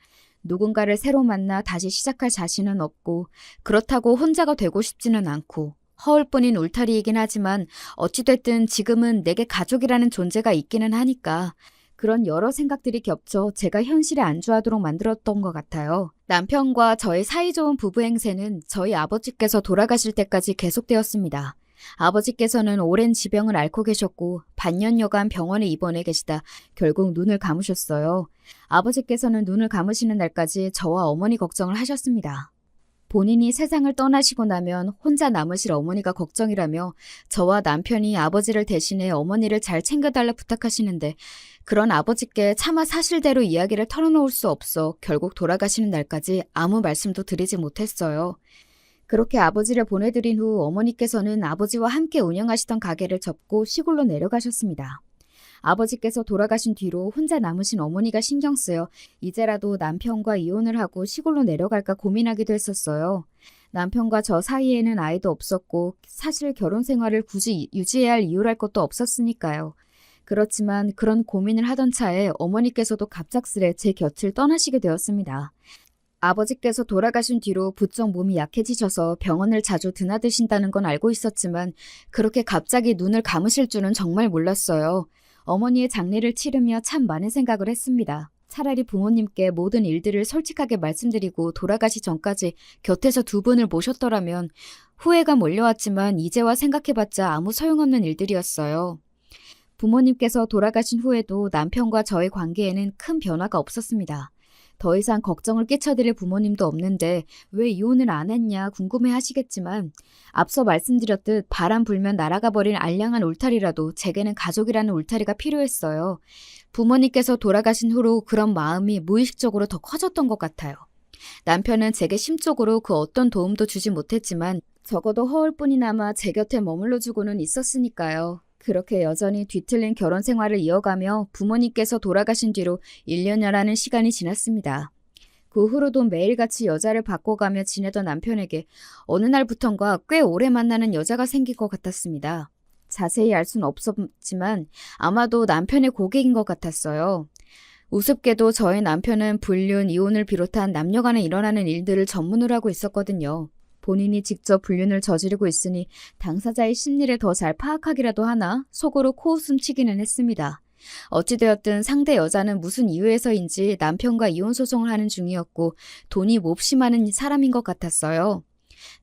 누군가를 새로 만나 다시 시작할 자신은 없고 그렇다고 혼자가 되고 싶지는 않고 허울뿐인 울타리이긴 하지만 어찌됐든 지금은 내게 가족이라는 존재가 있기는 하니까 그런 여러 생각들이 겹쳐 제가 현실에 안주하도록 만들었던 것 같아요. 남편과 저의 사이좋은 부부 행세는 저희 아버지께서 돌아가실 때까지 계속되었습니다. 아버지께서는 오랜 지병을 앓고 계셨고 반년여간 병원에 입원해 계시다 결국 눈을 감으셨어요. 아버지께서는 눈을 감으시는 날까지 저와 어머니 걱정을 하셨습니다. 본인이 세상을 떠나시고 나면 혼자 남으실 어머니가 걱정이라며 저와 남편이 아버지를 대신해 어머니를 잘 챙겨달라 부탁하시는데 그런 아버지께 차마 사실대로 이야기를 털어놓을 수 없어 결국 돌아가시는 날까지 아무 말씀도 드리지 못했어요. 그렇게 아버지를 보내드린 후 어머니께서는 아버지와 함께 운영하시던 가게를 접고 시골로 내려가셨습니다. 아버지께서 돌아가신 뒤로 혼자 남으신 어머니가 신경 쓰여 이제라도 남편과 이혼을 하고 시골로 내려갈까 고민하기도 했었어요. 남편과 저 사이에는 아이도 없었고 사실 결혼 생활을 굳이 유지해야 할 이유랄 것도 없었으니까요. 그렇지만 그런 고민을 하던 차에 어머니께서도 갑작스레 제 곁을 떠나시게 되었습니다. 아버지께서 돌아가신 뒤로 부쩍 몸이 약해지셔서 병원을 자주 드나드신다는 건 알고 있었지만 그렇게 갑자기 눈을 감으실 줄은 정말 몰랐어요. 어머니의 장례를 치르며 참 많은 생각을 했습니다. 차라리 부모님께 모든 일들을 솔직하게 말씀드리고 돌아가시 전까지 곁에서 두 분을 모셨더라면 후회가 몰려왔지만 이제와 생각해봤자 아무 소용없는 일들이었어요. 부모님께서 돌아가신 후에도 남편과 저의 관계에는 큰 변화가 없었습니다. 더 이상 걱정을 끼쳐드릴 부모님도 없는데 왜 이혼을 안 했냐 궁금해 하시겠지만 앞서 말씀드렸듯 바람 불면 날아가 버릴 알량한 울타리라도 제게는 가족이라는 울타리가 필요했어요. 부모님께서 돌아가신 후로 그런 마음이 무의식적으로 더 커졌던 것 같아요. 남편은 제게 심적으로 그 어떤 도움도 주지 못했지만 적어도 허울뿐이나마 제 곁에 머물러주고는 있었으니까요. 그렇게 여전히 뒤틀린 결혼 생활을 이어가며 부모님께서 돌아가신 뒤로 1년여라는 시간이 지났습니다. 그 후로도 매일같이 여자를 바꿔가며 지내던 남편에게 어느 날부턴가 꽤 오래 만나는 여자가 생긴 것 같았습니다. 자세히 알 수는 없었지만 아마도 남편의 고객인 것 같았어요. 우습게도 저희 남편은 불륜, 이혼을 비롯한 남녀 간에 일어나는 일들을 전문으로 하고 있었거든요. 본인이 직접 불륜을 저지르고 있으니 당사자의 심리를 더 잘 파악하기라도 하나 속으로 코웃음 치기는 했습니다. 어찌되었든 상대 여자는 무슨 이유에서인지 남편과 이혼 소송을 하는 중이었고 돈이 몹시 많은 사람인 것 같았어요.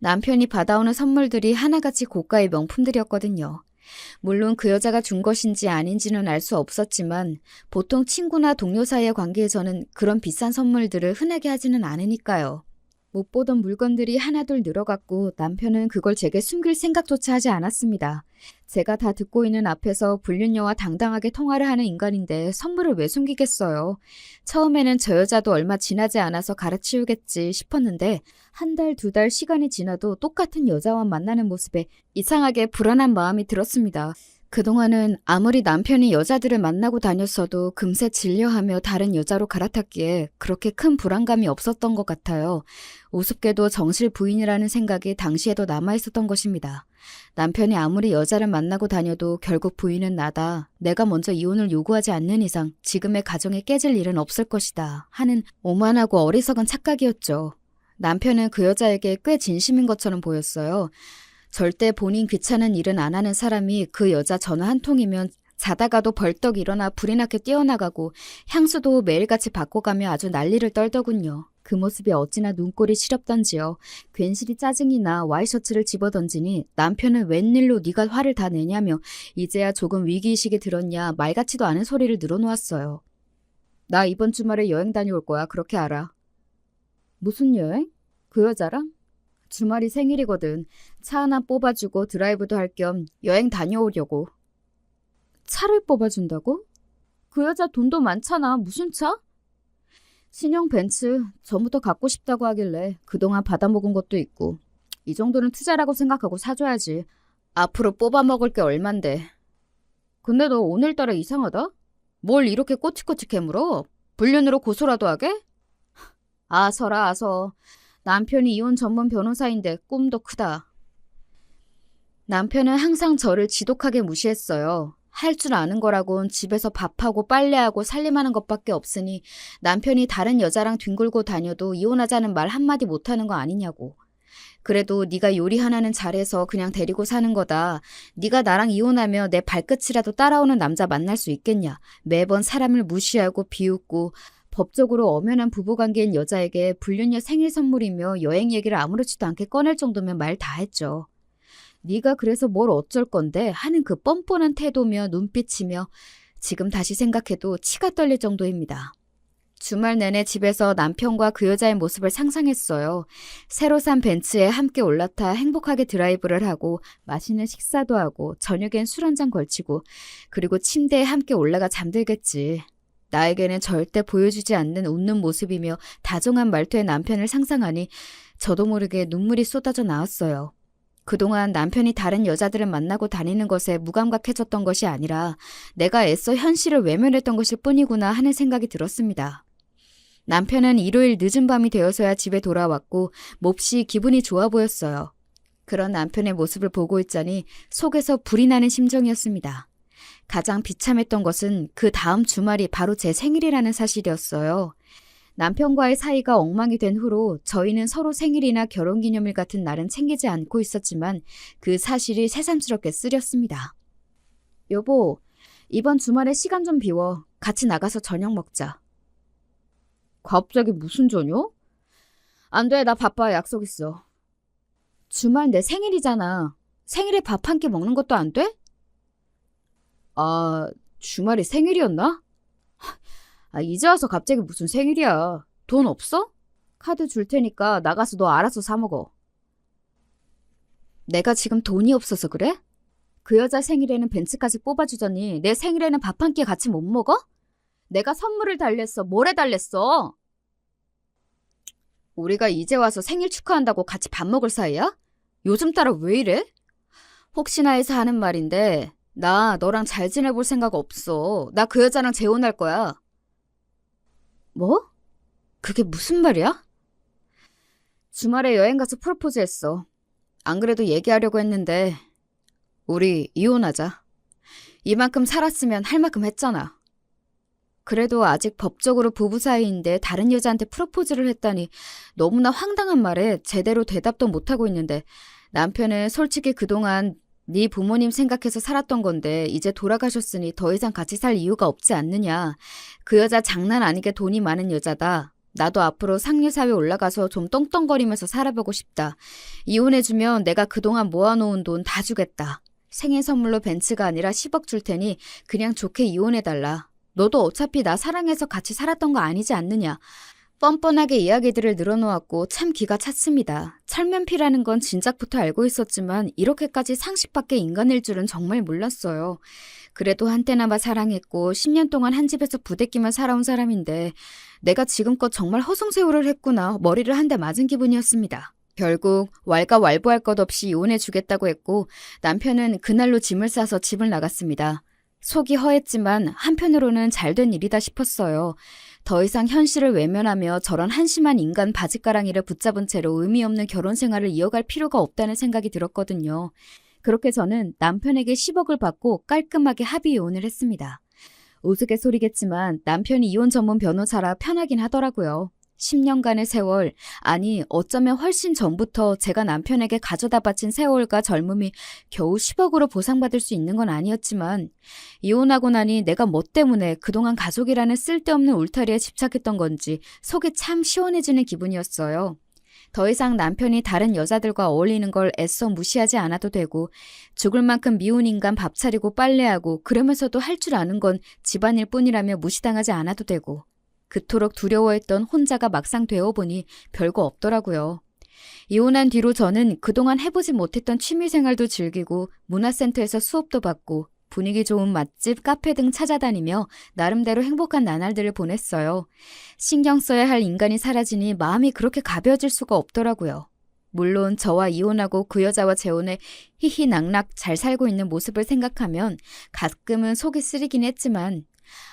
남편이 받아오는 선물들이 하나같이 고가의 명품들이었거든요. 물론 그 여자가 준 것인지 아닌지는 알 수 없었지만 보통 친구나 동료 사이의 관계에서는 그런 비싼 선물들을 흔하게 하지는 않으니까요. 못 보던 물건들이 하나둘 늘어갔고 남편은 그걸 제게 숨길 생각조차 하지 않았습니다. 제가 다 듣고 있는 앞에서 불륜녀와 당당하게 통화를 하는 인간인데 선물을 왜 숨기겠어요. 처음에는 저 여자도 얼마 지나지 않아서 갈아치우겠지 싶었는데 한 달, 두 달 시간이 지나도 똑같은 여자와 만나는 모습에 이상하게 불안한 마음이 들었습니다. 그동안은 아무리 남편이 여자들을 만나고 다녔어도 금세 질려하며 다른 여자로 갈아탔기에 그렇게 큰 불안감이 없었던 것 같아요. 우습게도 정실 부인이라는 생각이 당시에도 남아있었던 것입니다. 남편이 아무리 여자를 만나고 다녀도 결국 부인은 나다. 내가 먼저 이혼을 요구하지 않는 이상 지금의 가정에 깨질 일은 없을 것이다. 하는 오만하고 어리석은 착각이었죠. 남편은 그 여자에게 꽤 진심인 것처럼 보였어요. 절대 본인 귀찮은 일은 안 하는 사람이 그 여자 전화 한 통이면 자다가도 벌떡 일어나 불이 나게 뛰어나가고 향수도 매일같이 바꿔가며 아주 난리를 떨더군요. 그 모습이 어찌나 눈꼴이 시렵던지요. 괜시리 짜증이 나 와이셔츠를 집어던지니 남편은 웬일로 네가 화를 다 내냐며 이제야 조금 위기의식이 들었냐 말 같지도 않은 소리를 늘어놓았어요. 나 이번 주말에 여행 다녀올 거야. 그렇게 알아. 무슨 여행? 그 여자랑? 주말이 생일이거든. 차 하나 뽑아주고 드라이브도 할 겸 여행 다녀오려고. 차를 뽑아준다고? 그 여자 돈도 많잖아. 무슨 차? 신형 벤츠. 전부터 갖고 싶다고 하길래 그동안 받아먹은 것도 있고. 이 정도는 투자라고 생각하고 사줘야지. 앞으로 뽑아먹을 게 얼만데. 근데 너 오늘따라 이상하다? 뭘 이렇게 꼬치꼬치 캐물어? 불륜으로 고소라도 하게? 아서라 아서. 남편이 이혼 전문 변호사인데 꿈도 크다. 남편은 항상 저를 지독하게 무시했어요. 할 줄 아는 거라곤 집에서 밥하고 빨래하고 살림하는 것밖에 없으니 남편이 다른 여자랑 뒹굴고 다녀도 이혼하자는 말 한마디 못하는 거 아니냐고. 그래도 네가 요리 하나는 잘해서 그냥 데리고 사는 거다. 네가 나랑 이혼하며 내 발끝이라도 따라오는 남자 만날 수 있겠냐. 매번 사람을 무시하고 비웃고 법적으로 엄연한 부부관계인 여자에게 불륜녀 생일 선물이며 여행 얘기를 아무렇지도 않게 꺼낼 정도면 말 다 했죠. 네가 그래서 뭘 어쩔 건데 하는 그 뻔뻔한 태도며 눈빛이며 지금 다시 생각해도 치가 떨릴 정도입니다. 주말 내내 집에서 남편과 그 여자의 모습을 상상했어요. 새로 산 벤츠에 함께 올라타 행복하게 드라이브를 하고 맛있는 식사도 하고 저녁엔 술 한잔 걸치고 그리고 침대에 함께 올라가 잠들겠지. 나에게는 절대 보여주지 않는 웃는 모습이며 다정한 말투의 남편을 상상하니 저도 모르게 눈물이 쏟아져 나왔어요. 그동안 남편이 다른 여자들을 만나고 다니는 것에 무감각해졌던 것이 아니라 내가 애써 현실을 외면했던 것일 뿐이구나 하는 생각이 들었습니다. 남편은 일요일 늦은 밤이 되어서야 집에 돌아왔고 몹시 기분이 좋아 보였어요. 그런 남편의 모습을 보고 있자니 속에서 불이 나는 심정이었습니다. 가장 비참했던 것은 그 다음 주말이 바로 제 생일이라는 사실이었어요. 남편과의 사이가 엉망이 된 후로 저희는 서로 생일이나 결혼기념일 같은 날은 챙기지 않고 있었지만 그 사실이 새삼스럽게 쓰렸습니다. 여보, 이번 주말에 시간 좀 비워. 같이 나가서 저녁 먹자. 갑자기 무슨 저녁? 안 돼, 나 바빠. 약속 있어. 주말 내 생일이잖아. 생일에 밥 한 끼 먹는 것도 안 돼? 아, 주말이 생일이었나? 이제 와서 갑자기 무슨 생일이야. 돈 없어? 카드 줄 테니까 나가서 너 알아서 사 먹어. 내가 지금 돈이 없어서 그래? 그 여자 생일에는 벤츠까지 뽑아주더니 내 생일에는 밥 한 끼 같이 못 먹어? 내가 선물을 달랬어. 뭘 해달랬어? 우리가 이제 와서 생일 축하한다고 같이 밥 먹을 사이야? 요즘 따라 왜 이래? 혹시나 해서 하는 말인데 나 너랑 잘 지내볼 생각 없어. 나 그 여자랑 재혼할 거야. 뭐? 그게 무슨 말이야? 주말에 여행 가서 프로포즈 했어. 안 그래도 얘기하려고 했는데 우리 이혼하자. 이만큼 살았으면 할 만큼 했잖아. 그래도 아직 법적으로 부부 사이인데 다른 여자한테 프로포즈를 했다니 너무나 황당한 말에 제대로 대답도 못하고 있는데 남편은 솔직히 그동안 네 부모님 생각해서 살았던 건데 이제 돌아가셨으니 더 이상 같이 살 이유가 없지 않느냐. 그 여자 장난 아니게 돈이 많은 여자다. 나도 앞으로 상류사회 올라가서 좀 떵떵거리면서 살아보고 싶다. 이혼해주면 내가 그동안 모아놓은 돈 다 주겠다. 생일 선물로 벤츠가 아니라 10억 줄 테니 그냥 좋게 이혼해달라. 너도 어차피 나 사랑해서 같이 살았던 거 아니지 않느냐. 뻔뻔하게 이야기들을 늘어놓았고 참 기가 찼습니다. 철면피라는 건 진작부터 알고 있었지만 이렇게까지 상식 밖의 인간일 줄은 정말 몰랐어요. 그래도 한때나마 사랑했고 10년 동안 한 집에서 부대끼며 살아온 사람인데 내가 지금껏 정말 허송세월을 했구나. 머리를 한 대 맞은 기분이었습니다. 결국 왈가왈부할 것 없이 이혼해주겠다고 했고 남편은 그날로 짐을 싸서 집을 나갔습니다. 속이 허했지만 한편으로는 잘된 일이다 싶었어요. 더 이상 현실을 외면하며 저런 한심한 인간 바짓가랑이를 붙잡은 채로 의미 없는 결혼 생활을 이어갈 필요가 없다는 생각이 들었거든요. 그렇게 저는 남편에게 10억을 받고 깔끔하게 합의 이혼을 했습니다. 우스갯소리겠지만 남편이 이혼 전문 변호사라 편하긴 하더라고요. 10년간의 세월, 아니 어쩌면 훨씬 전부터 제가 남편에게 가져다 바친 세월과 젊음이 겨우 10억으로 보상받을 수 있는 건 아니었지만 이혼하고 나니 내가 뭐 때문에 그동안 가족이라는 쓸데없는 울타리에 집착했던 건지 속이 참 시원해지는 기분이었어요. 더 이상 남편이 다른 여자들과 어울리는 걸 애써 무시하지 않아도 되고 죽을 만큼 미운 인간 밥 차리고 빨래하고 그러면서도 할 줄 아는 건 집안일 뿐이라며 무시당하지 않아도 되고 그토록 두려워했던 혼자가 막상 되어보니 별거 없더라고요. 이혼한 뒤로 저는 그동안 해보지 못했던 취미생활도 즐기고 문화센터에서 수업도 받고 분위기 좋은 맛집, 카페 등 찾아다니며 나름대로 행복한 나날들을 보냈어요. 신경 써야 할 인간이 사라지니 마음이 그렇게 가벼워질 수가 없더라고요. 물론 저와 이혼하고 그 여자와 재혼해 희희낙낙 잘 살고 있는 모습을 생각하면 가끔은 속이 쓰리긴 했지만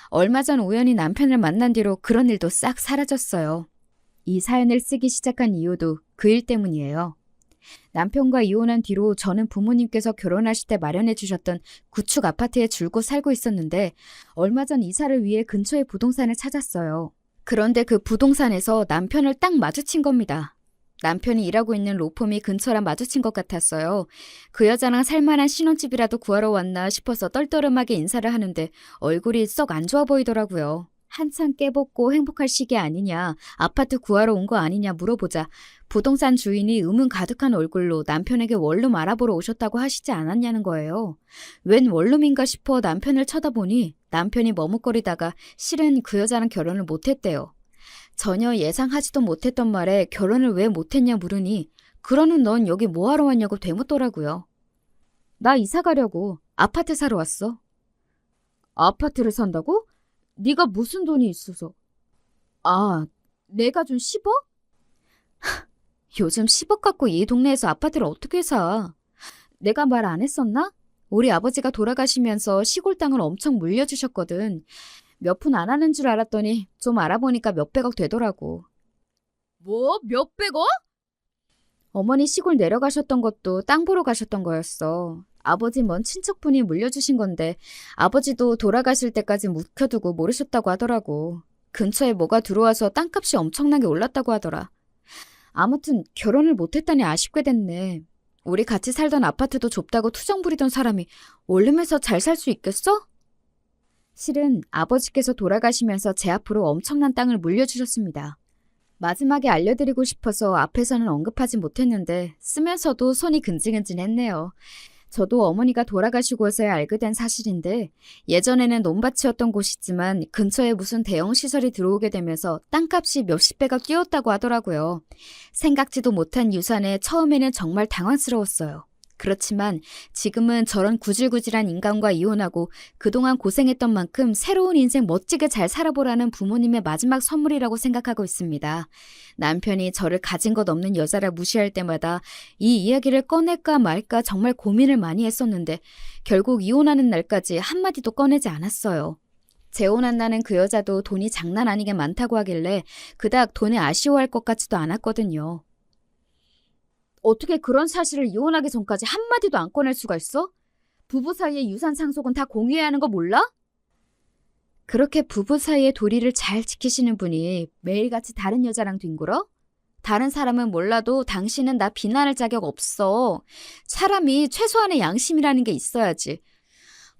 얼마 전 우연히 남편을 만난 뒤로 그런 일도 싹 사라졌어요. 이 사연을 쓰기 시작한 이유도 그 일 때문이에요. 남편과 이혼한 뒤로 저는 부모님께서 결혼하실 때 마련해 주셨던 구축 아파트에 줄곧 살고 있었는데 얼마 전 이사를 위해 근처에 부동산을 찾았어요. 그런데 그 부동산에서 남편을 딱 마주친 겁니다. 남편이 일하고 있는 로펌이 근처라 마주친 것 같았어요. 그 여자랑 살만한 신혼집이라도 구하러 왔나 싶어서 떨떠름하게 인사를 하는데 얼굴이 썩 안 좋아 보이더라고요. 한창 깨벗고 행복할 시기 아니냐, 아파트 구하러 온 거 아니냐 물어보자 부동산 주인이 의문 가득한 얼굴로 남편에게 원룸 알아보러 오셨다고 하시지 않았냐는 거예요. 웬 원룸인가 싶어 남편을 쳐다보니 남편이 머뭇거리다가 실은 그 여자랑 결혼을 못했대요. 전혀 예상하지도 못했던 말에 결혼을 왜 못했냐 물으니 그러는 넌 여기 뭐하러 왔냐고 되묻더라고요. 나 이사 가려고 아파트 사러 왔어. 아파트를 산다고? 네가 무슨 돈이 있어서? 아, 내가 준 10억? 요즘 10억 갖고 이 동네에서 아파트를 어떻게 사? 내가 말 안 했었나? 우리 아버지가 돌아가시면서 시골 땅을 엄청 물려주셨거든. 몇 푼 안 하는 줄 알았더니 좀 알아보니까 몇백억 되더라고. 뭐? 몇백억? 어머니 시골 내려가셨던 것도 땅 보러 가셨던 거였어. 아버지 먼 친척분이 물려주신 건데 아버지도 돌아가실 때까지 묵혀두고 모르셨다고 하더라고. 근처에 뭐가 들어와서 땅값이 엄청나게 올랐다고 하더라. 아무튼 결혼을 못했다니 아쉽게 됐네. 우리 같이 살던 아파트도 좁다고 투정 부리던 사람이 원룸에서 잘 살 수 있겠어? 실은 아버지께서 돌아가시면서 제 앞으로 엄청난 땅을 물려주셨습니다. 마지막에 알려드리고 싶어서 앞에서는 언급하지 못했는데 쓰면서도 손이 근질근질했네요. 저도 어머니가 돌아가시고서야 알게 된 사실인데 예전에는 논밭이었던 곳이지만 근처에 무슨 대형 시설이 들어오게 되면서 땅값이 몇십 배가 뛰었다고 하더라고요. 생각지도 못한 유산에 처음에는 정말 당황스러웠어요. 그렇지만 지금은 저런 구질구질한 인간과 이혼하고 그동안 고생했던 만큼 새로운 인생 멋지게 잘 살아보라는 부모님의 마지막 선물이라고 생각하고 있습니다. 남편이 저를 가진 것 없는 여자라 무시할 때마다 이 이야기를 꺼낼까 말까 정말 고민을 많이 했었는데 결국 이혼하는 날까지 한마디도 꺼내지 않았어요. 재혼한다는 그 여자도 돈이 장난 아니게 많다고 하길래 그닥 돈에 아쉬워할 것 같지도 않았거든요. 어떻게 그런 사실을 이혼하기 전까지 한마디도 안 꺼낼 수가 있어? 부부 사이의 유산 상속은 다 공유해야 하는 거 몰라? 그렇게 부부 사이의 도리를 잘 지키시는 분이 매일같이 다른 여자랑 뒹굴어? 다른 사람은 몰라도 당신은 나 비난할 자격 없어. 사람이 최소한의 양심이라는 게 있어야지.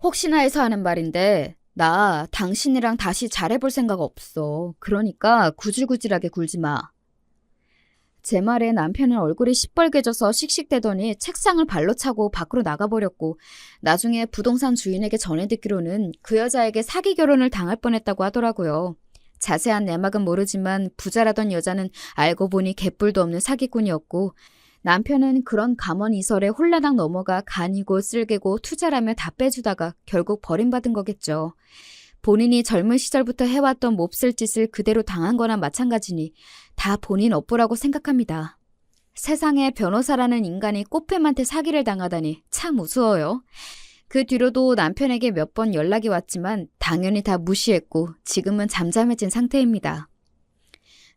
혹시나 해서 하는 말인데 나 당신이랑 다시 잘해볼 생각 없어. 그러니까 구질구질하게 굴지 마. 제 말에 남편은 얼굴이 시뻘개져서 씩씩대더니 책상을 발로 차고 밖으로 나가버렸고 나중에 부동산 주인에게 전해 듣기로는 그 여자에게 사기 결혼을 당할 뻔했다고 하더라고요. 자세한 내막은 모르지만 부자라던 여자는 알고 보니 개뿔도 없는 사기꾼이었고 남편은 그런 감언이설에 홀라당 넘어가 간이고 쓸개고 투자라며 다 빼주다가 결국 버림받은 거겠죠. 본인이 젊은 시절부터 해왔던 몹쓸 짓을 그대로 당한 거나 마찬가지니 다 본인 업보라고 생각합니다. 세상에 변호사라는 인간이 꽃뱀한테 사기를 당하다니 참 우스워요. 그 뒤로도 남편에게 몇 번 연락이 왔지만 당연히 다 무시했고 지금은 잠잠해진 상태입니다.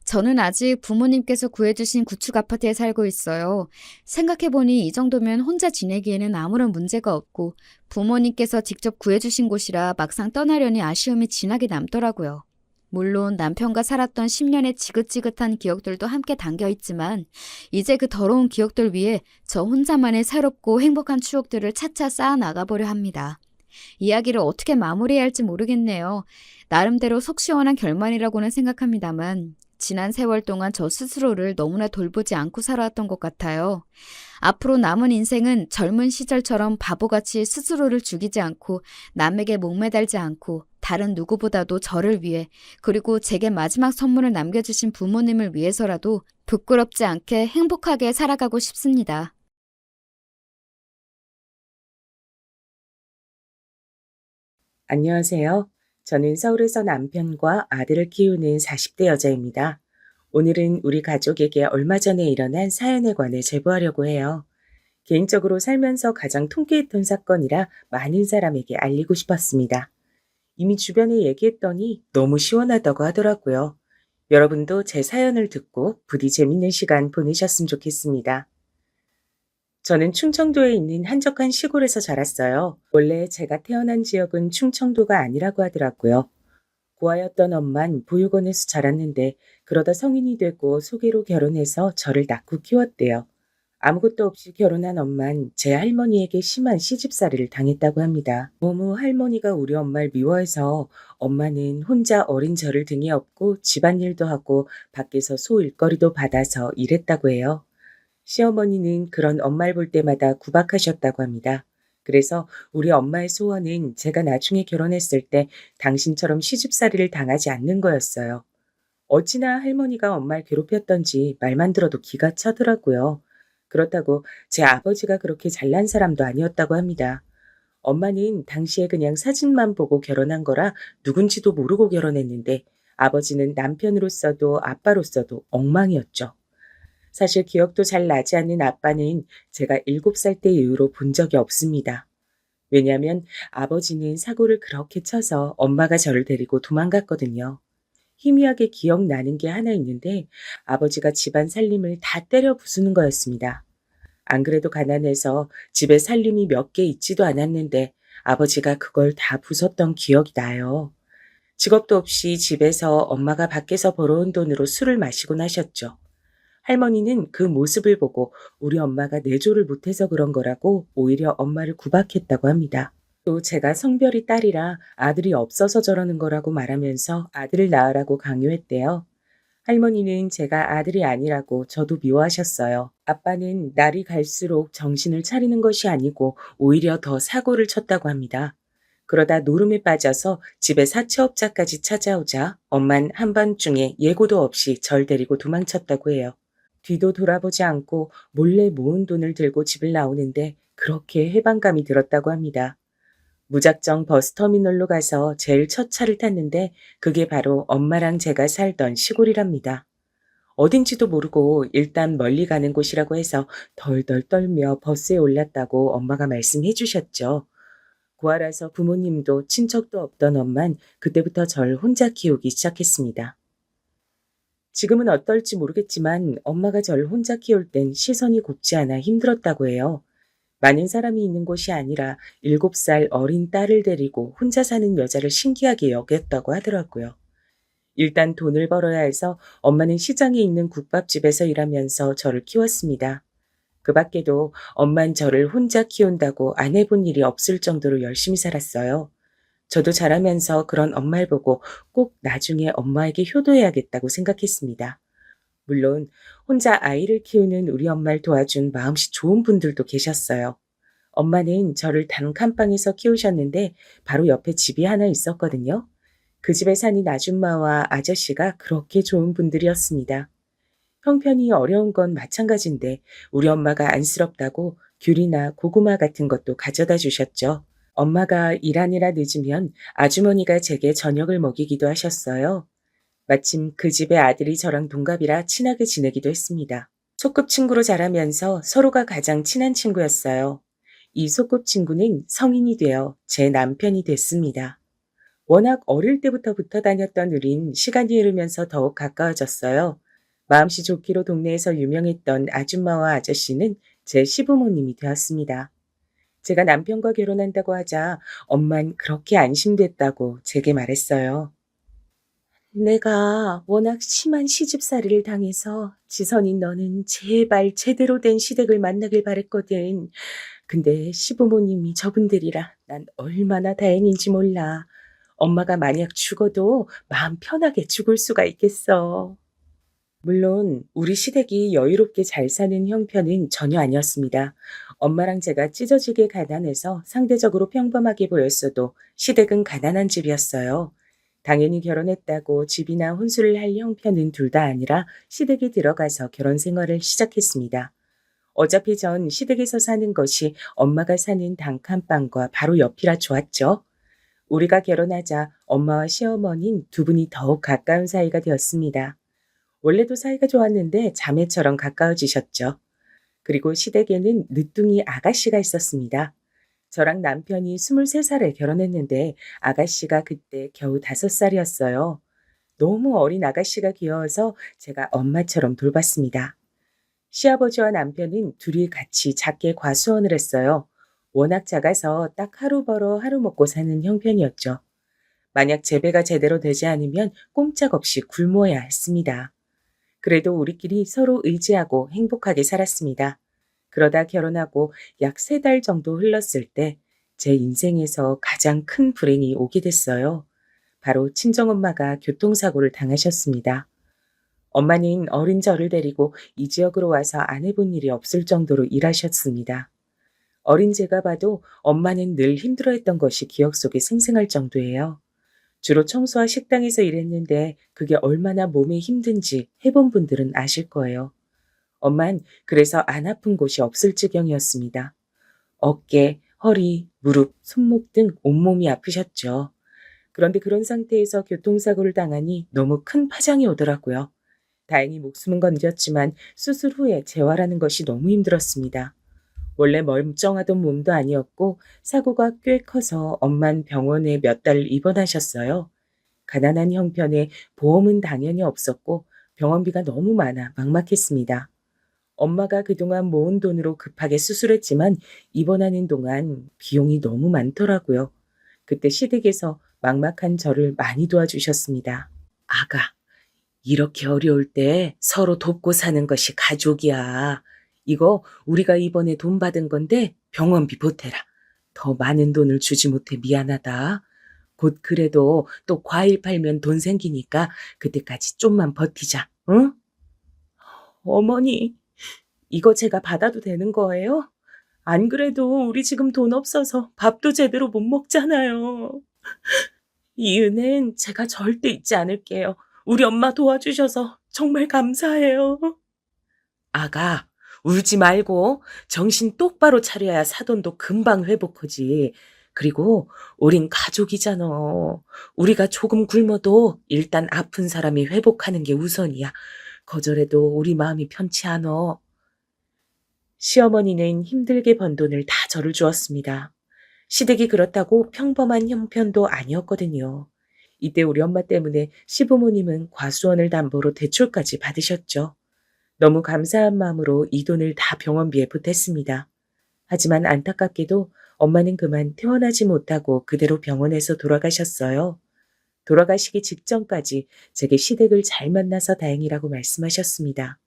저는 아직 부모님께서 구해주신 구축 아파트에 살고 있어요. 생각해보니 이 정도면 혼자 지내기에는 아무런 문제가 없고 부모님께서 직접 구해주신 곳이라 막상 떠나려니 아쉬움이 진하게 남더라고요. 물론 남편과 살았던 10년의 지긋지긋한 기억들도 함께 담겨있지만 이제 그 더러운 기억들 위에 저 혼자만의 새롭고 행복한 추억들을 차차 쌓아 나가보려 합니다. 이야기를 어떻게 마무리해야 할지 모르겠네요. 나름대로 속 시원한 결말이라고는 생각합니다만 지난 세월 동안 저 스스로를 너무나 돌보지 않고 살아왔던 것 같아요. 앞으로 남은 인생은 젊은 시절처럼 바보같이 스스로를 죽이지 않고 남에게 목매달지 않고 다른 누구보다도 저를 위해 그리고 제게 마지막 선물을 남겨주신 부모님을 위해서라도 부끄럽지 않게 행복하게 살아가고 싶습니다. 안녕하세요. 저는 서울에서 남편과 아들을 키우는 40대 여자입니다. 오늘은 우리 가족에게 얼마 전에 일어난 사연에 관해 제보하려고 해요. 개인적으로 살면서 가장 통쾌했던 사건이라 많은 사람에게 알리고 싶었습니다. 이미 주변에 얘기했더니 너무 시원하다고 하더라고요. 여러분도 제 사연을 듣고 부디 재밌는 시간 보내셨으면 좋겠습니다. 저는 충청도에 있는 한적한 시골에서 자랐어요. 원래 제가 태어난 지역은 충청도가 아니라고 하더라고요. 고아였던 엄만 보육원에서 자랐는데 그러다 성인이 되고 소개로 결혼해서 저를 낳고 키웠대요. 아무것도 없이 결혼한 엄만 제 할머니에게 심한 시집살이를 당했다고 합니다. 너무 할머니가 우리 엄마를 미워해서 엄마는 혼자 어린 저를 등에 업고 집안일도 하고 밖에서 소일거리도 받아서 일했다고 해요. 시어머니는 그런 엄마를 볼 때마다 구박하셨다고 합니다. 그래서 우리 엄마의 소원은 제가 나중에 결혼했을 때 당신처럼 시집살이를 당하지 않는 거였어요. 어찌나 할머니가 엄마를 괴롭혔던지 말만 들어도 기가 차더라고요. 그렇다고 제 아버지가 그렇게 잘난 사람도 아니었다고 합니다. 엄마는 당시에 그냥 사진만 보고 결혼한 거라 누군지도 모르고 결혼했는데 아버지는 남편으로서도 아빠로서도 엉망이었죠. 사실 기억도 잘 나지 않는 아빠는 제가 7살 때 이후로 본 적이 없습니다. 왜냐하면 아버지는 사고를 그렇게 쳐서 엄마가 저를 데리고 도망갔거든요. 희미하게 기억나는 게 하나 있는데 아버지가 집안 살림을 다 때려 부수는 거였습니다. 안 그래도 가난해서 집에 살림이 몇 개 있지도 않았는데 아버지가 그걸 다 부쉈던 기억이 나요. 직업도 없이 집에서 엄마가 밖에서 벌어온 돈으로 술을 마시곤 하셨죠. 할머니는 그 모습을 보고 우리 엄마가 내조를 못해서 그런 거라고 오히려 엄마를 구박했다고 합니다. 또 제가 성별이 딸이라 아들이 없어서 저러는 거라고 말하면서 아들을 낳으라고 강요했대요. 할머니는 제가 아들이 아니라고 저도 미워하셨어요. 아빠는 날이 갈수록 정신을 차리는 것이 아니고 오히려 더 사고를 쳤다고 합니다. 그러다 노름에 빠져서 집에 사채업자까지 찾아오자 엄만 한밤중에 예고도 없이 절 데리고 도망쳤다고 해요. 뒤도 돌아보지 않고 몰래 모은 돈을 들고 집을 나오는데 그렇게 해방감이 들었다고 합니다. 무작정 버스터미널로 가서 제일 첫 차를 탔는데 그게 바로 엄마랑 제가 살던 시골이랍니다. 어딘지도 모르고 일단 멀리 가는 곳이라고 해서 덜덜 떨며 버스에 올랐다고 엄마가 말씀해 주셨죠. 고아라서 부모님도 친척도 없던 엄만 그때부터 절 혼자 키우기 시작했습니다. 지금은 어떨지 모르겠지만 엄마가 절 혼자 키울 땐 시선이 곱지 않아 힘들었다고 해요. 많은 사람이 있는 곳이 아니라 7살 어린 딸을 데리고 혼자 사는 여자를 신기하게 여겼다고 하더라고요. 일단 돈을 벌어야 해서 엄마는 시장에 있는 국밥집에서 일하면서 저를 키웠습니다. 그 밖에도 엄만 저를 혼자 키운다고 안 해본 일이 없을 정도로 열심히 살았어요. 저도 자라면서 그런 엄마를 보고 꼭 나중에 엄마에게 효도해야겠다고 생각했습니다. 물론 혼자 아이를 키우는 우리 엄마를 도와준 마음씨 좋은 분들도 계셨어요. 엄마는 저를 단칸방에서 키우셨는데 바로 옆에 집이 하나 있었거든요. 그 집에 사는 아줌마와 아저씨가 그렇게 좋은 분들이었습니다. 형편이 어려운 건 마찬가지인데 우리 엄마가 안쓰럽다고 귤이나 고구마 같은 것도 가져다 주셨죠. 엄마가 일하느라 늦으면 아주머니가 제게 저녁을 먹이기도 하셨어요. 마침 그 집의 아들이 저랑 동갑이라 친하게 지내기도 했습니다. 소꿉친구로 자라면서 서로가 가장 친한 친구였어요. 이 소꿉친구는 성인이 되어 제 남편이 됐습니다. 워낙 어릴 때부터 붙어 다녔던 우린 시간이 흐르면서 더욱 가까워졌어요. 마음씨 좋기로 동네에서 유명했던 아줌마와 아저씨는 제 시부모님이 되었습니다. 제가 남편과 결혼한다고 하자 엄만 그렇게 안심됐다고 제게 말했어요. 내가 워낙 심한 시집살이를 당해서 지선이 너는 제발 제대로 된 시댁을 만나길 바랬거든. 근데 시부모님이 저분들이라 난 얼마나 다행인지 몰라. 엄마가 만약 죽어도 마음 편하게 죽을 수가 있겠어. 물론 우리 시댁이 여유롭게 잘 사는 형편은 전혀 아니었습니다. 엄마랑 제가 찢어지게 가난해서 상대적으로 평범하게 보였어도 시댁은 가난한 집이었어요. 당연히 결혼했다고 집이나 혼수를 할 형편은 둘 다 아니라 시댁에 들어가서 결혼 생활을 시작했습니다. 어차피 전 시댁에서 사는 것이 엄마가 사는 단칸방과 바로 옆이라 좋았죠. 우리가 결혼하자 엄마와 시어머니는 두 분이 더욱 가까운 사이가 되었습니다. 원래도 사이가 좋았는데 자매처럼 가까워지셨죠. 그리고 시댁에는 늦둥이 아가씨가 있었습니다. 저랑 남편이 23살에 결혼했는데 아가씨가 그때 겨우 5살이었어요. 너무 어린 아가씨가 귀여워서 제가 엄마처럼 돌봤습니다. 시아버지와 남편은 둘이 같이 작게 과수원을 했어요. 워낙 작아서 딱 하루 벌어 하루 먹고 사는 형편이었죠. 만약 재배가 제대로 되지 않으면 꼼짝없이 굶어야 했습니다. 그래도 우리끼리 서로 의지하고 행복하게 살았습니다. 그러다 결혼하고 약 3달 정도 흘렀을 때 제 인생에서 가장 큰 불행이 오게 됐어요. 바로 친정엄마가 교통사고를 당하셨습니다. 엄마는 어린 저를 데리고 이 지역으로 와서 안 해본 일이 없을 정도로 일하셨습니다. 어린 제가 봐도 엄마는 늘 힘들어했던 것이 기억 속에 생생할 정도예요. 주로 청소와 식당에서 일했는데 그게 얼마나 몸에 힘든지 해본 분들은 아실 거예요. 엄만 그래서 안 아픈 곳이 없을 지경이었습니다. 어깨, 허리, 무릎, 손목 등 온몸이 아프셨죠. 그런데 그런 상태에서 교통사고를 당하니 너무 큰 파장이 오더라고요. 다행히 목숨은 건졌지만 수술 후에 재활하는 것이 너무 힘들었습니다. 원래 멀쩡하던 몸도 아니었고 사고가 꽤 커서 엄만 병원에 몇 달 입원하셨어요. 가난한 형편에 보험은 당연히 없었고 병원비가 너무 많아 막막했습니다. 엄마가 그동안 모은 돈으로 급하게 수술했지만 입원하는 동안 비용이 너무 많더라고요. 그때 시댁에서 막막한 저를 많이 도와주셨습니다. 아가, 이렇게 어려울 때 서로 돕고 사는 것이 가족이야. 이거 우리가 이번에 돈 받은 건데 병원비 보태라. 더 많은 돈을 주지 못해 미안하다. 곧 그래도 또 과일 팔면 돈 생기니까 그때까지 좀만 버티자. 응? 어머니, 이거 제가 받아도 되는 거예요? 안 그래도 우리 지금 돈 없어서 밥도 제대로 못 먹잖아요. 이 은혜는 제가 절대 잊지 않을게요. 우리 엄마 도와주셔서 정말 감사해요. 아가, 울지 말고 정신 똑바로 차려야 사돈도 금방 회복하지. 그리고 우린 가족이잖아. 우리가 조금 굶어도 일단 아픈 사람이 회복하는 게 우선이야. 거절해도 우리 마음이 편치 않아. 시어머니는 힘들게 번 돈을 다 저를 주었습니다. 시댁이 그렇다고 평범한 형편도 아니었거든요. 이때 우리 엄마 때문에 시부모님은 과수원을 담보로 대출까지 받으셨죠. 너무 감사한 마음으로 이 돈을 다 병원비에 보탰습니다. 하지만 안타깝게도 엄마는 그만 퇴원하지 못하고 그대로 병원에서 돌아가셨어요. 돌아가시기 직전까지 제게 시댁을 잘 만나서 다행이라고 말씀하셨습니다.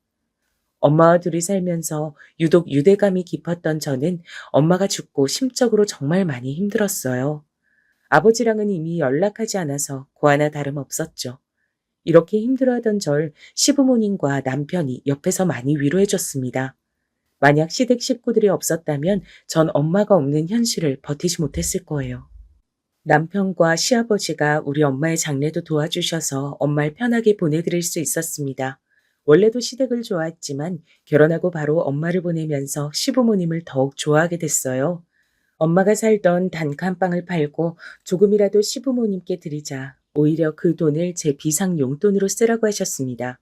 엄마와 둘이 살면서 유독 유대감이 깊었던 저는 엄마가 죽고 심적으로 정말 많이 힘들었어요. 아버지랑은 이미 연락하지 않아서 고아나 다름없었죠. 이렇게 힘들어하던 절 시부모님과 남편이 옆에서 많이 위로해줬습니다. 만약 시댁 식구들이 없었다면 전 엄마가 없는 현실을 버티지 못했을 거예요. 남편과 시아버지가 우리 엄마의 장례도 도와주셔서 엄마를 편하게 보내드릴 수 있었습니다. 원래도 시댁을 좋아했지만 결혼하고 바로 엄마를 보내면서 시부모님을 더욱 좋아하게 됐어요. 엄마가 살던 단칸방을 팔고 조금이라도 시부모님께 드리자 오히려 그 돈을 제 비상 용돈으로 쓰라고 하셨습니다.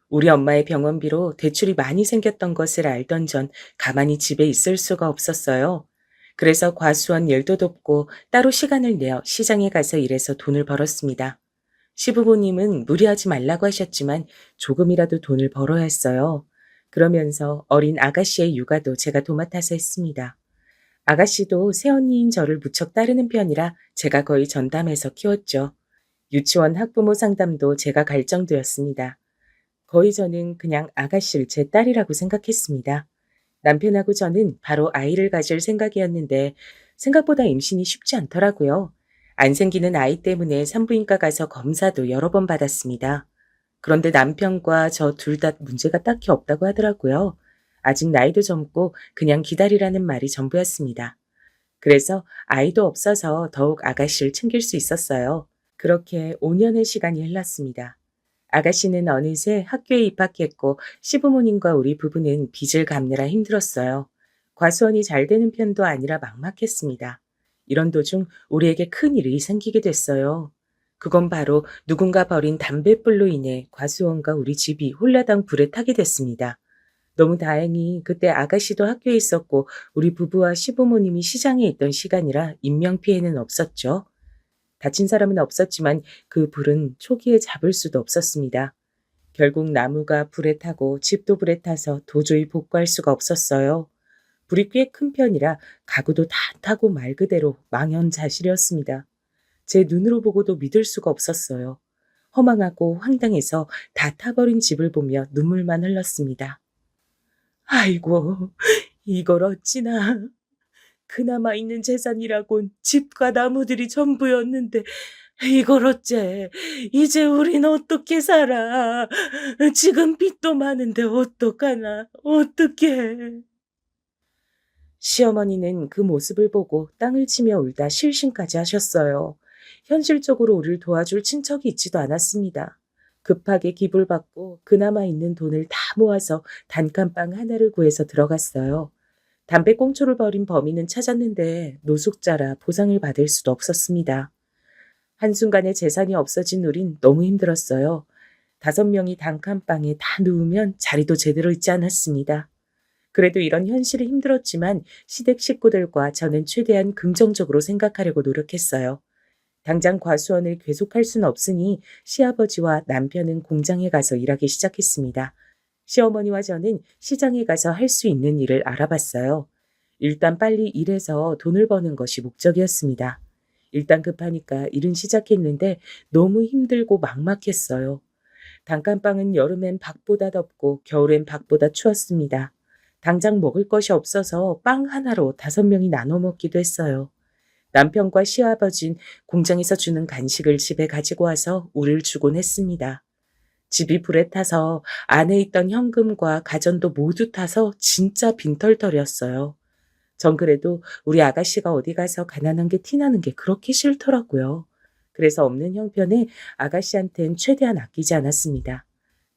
우리 엄마의 병원비로 대출이 많이 생겼던 것을 알던 전 가만히 집에 있을 수가 없었어요. 그래서 과수원 일도 돕고 따로 시간을 내어 시장에 가서 일해서 돈을 벌었습니다. 시부모님은 무리하지 말라고 하셨지만 조금이라도 돈을 벌어야 했어요. 그러면서 어린 아가씨의 육아도 제가 도맡아서 했습니다. 아가씨도 새언니인 저를 무척 따르는 편이라 제가 거의 전담해서 키웠죠. 유치원 학부모 상담도 제가 갈 정도였습니다. 거의 저는 그냥 아가씨를 제 딸이라고 생각했습니다. 남편하고 저는 바로 아이를 가질 생각이었는데 생각보다 임신이 쉽지 않더라고요. 안 생기는 아이 때문에 산부인과 가서 검사도 여러 번 받았습니다. 그런데 남편과 저 둘 다 문제가 딱히 없다고 하더라고요. 아직 나이도 젊고 그냥 기다리라는 말이 전부였습니다. 그래서 아이도 없어서 더욱 아가씨를 챙길 수 있었어요. 그렇게 5년의 시간이 흘렀습니다. 아가씨는 어느새 학교에 입학했고 시부모님과 우리 부부는 빚을 갚느라 힘들었어요. 과수원이 잘 되는 편도 아니라 막막했습니다. 이런 도중 우리에게 큰 일이 생기게 됐어요. 그건 바로 누군가 버린 담뱃불로 인해 과수원과 우리 집이 홀라당 불에 타게 됐습니다. 너무 다행히 그때 아가씨도 학교에 있었고 우리 부부와 시부모님이 시장에 있던 시간이라 인명피해는 없었죠. 다친 사람은 없었지만 그 불은 초기에 잡을 수도 없었습니다. 결국 나무가 불에 타고 집도 불에 타서 도저히 복구할 수가 없었어요. 불이 꽤 큰 편이라 가구도 다 타고 말 그대로 망연자실이었습니다. 제 눈으로 보고도 믿을 수가 없었어요. 허망하고 황당해서 다 타버린 집을 보며 눈물만 흘렀습니다. 아이고, 이걸 어찌나. 그나마 있는 재산이라곤 집과 나무들이 전부였는데 이걸 어째. 이제 우린 어떻게 살아. 지금 빚도 많은데 어떡하나. 어떡해. 시어머니는 그 모습을 보고 땅을 치며 울다 실신까지 하셨어요. 현실적으로 우리를 도와줄 친척이 있지도 않았습니다. 급하게 기부를 받고 그나마 있는 돈을 다 모아서 단칸방 하나를 구해서 들어갔어요. 담배꽁초를 벌인 범인은 찾았는데 노숙자라 보상을 받을 수도 없었습니다. 한순간에 재산이 없어진 우린 너무 힘들었어요. 5명이 단칸방에 다 누우면 자리도 제대로 있지 않았습니다. 그래도 이런 현실이 힘들었지만 시댁 식구들과 저는 최대한 긍정적으로 생각하려고 노력했어요. 당장 과수원을 계속할 수는 없으니 시아버지와 남편은 공장에 가서 일하기 시작했습니다. 시어머니와 저는 시장에 가서 할 수 있는 일을 알아봤어요. 일단 빨리 일해서 돈을 버는 것이 목적이었습니다. 일단 급하니까 일은 시작했는데 너무 힘들고 막막했어요. 단칸방은 여름엔 밖보다 덥고 겨울엔 밖보다 추웠습니다. 당장 먹을 것이 없어서 빵 하나로 5명이 나눠 먹기도 했어요. 남편과 시아버진 공장에서 주는 간식을 집에 가지고 와서 우릴 주곤 했습니다. 집이 불에 타서 안에 있던 현금과 가전도 모두 타서 진짜 빈털털이었어요. 전 그래도 우리 아가씨가 어디 가서 가난한 게 티나는 게 그렇게 싫더라고요. 그래서 없는 형편에 아가씨한텐 최대한 아끼지 않았습니다.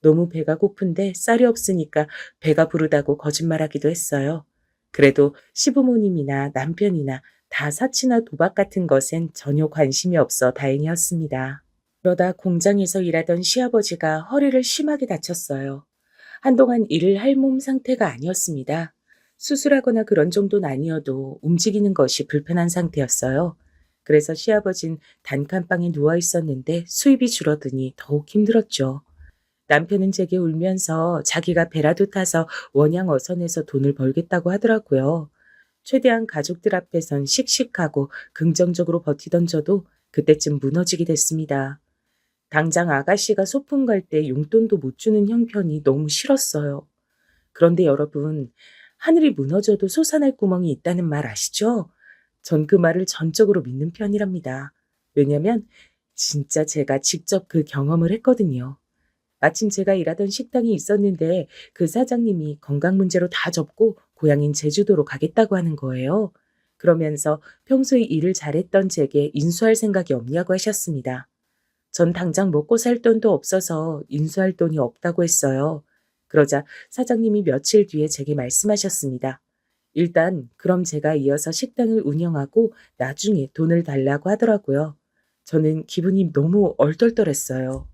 너무 배가 고픈데 쌀이 없으니까 배가 부르다고 거짓말하기도 했어요. 그래도 시부모님이나 남편이나 다 사치나 도박 같은 것엔 전혀 관심이 없어 다행이었습니다. 그러다 공장에서 일하던 시아버지가 허리를 심하게 다쳤어요. 한동안 일을 할 몸 상태가 아니었습니다. 수술하거나 그런 정도는 아니어도 움직이는 것이 불편한 상태였어요. 그래서 시아버진 단칸방에 누워 있었는데 수입이 줄어드니 더욱 힘들었죠. 남편은 제게 울면서 자기가 배라도 타서 원양 어선에서 돈을 벌겠다고 하더라고요. 최대한 가족들 앞에선 씩씩하고 긍정적으로 버티던 저도 그때쯤 무너지게 됐습니다. 당장 아가씨가 소풍 갈 때 용돈도 못 주는 형편이 너무 싫었어요. 그런데 여러분, 하늘이 무너져도 솟아날 구멍이 있다는 말 아시죠? 전 그 말을 전적으로 믿는 편이랍니다. 왜냐면 진짜 제가 직접 그 경험을 했거든요. 마침 제가 일하던 식당이 있었는데 그 사장님이 건강 문제로 다 접고 고향인 제주도로 가겠다고 하는 거예요. 그러면서 평소에 일을 잘했던 제게 인수할 생각이 없냐고 하셨습니다. 전 당장 먹고 살 돈도 없어서 인수할 돈이 없다고 했어요. 그러자 사장님이 며칠 뒤에 제게 말씀하셨습니다. 일단 그럼 제가 이어서 식당을 운영하고 나중에 돈을 달라고 하더라고요. 저는 기분이 너무 얼떨떨했어요.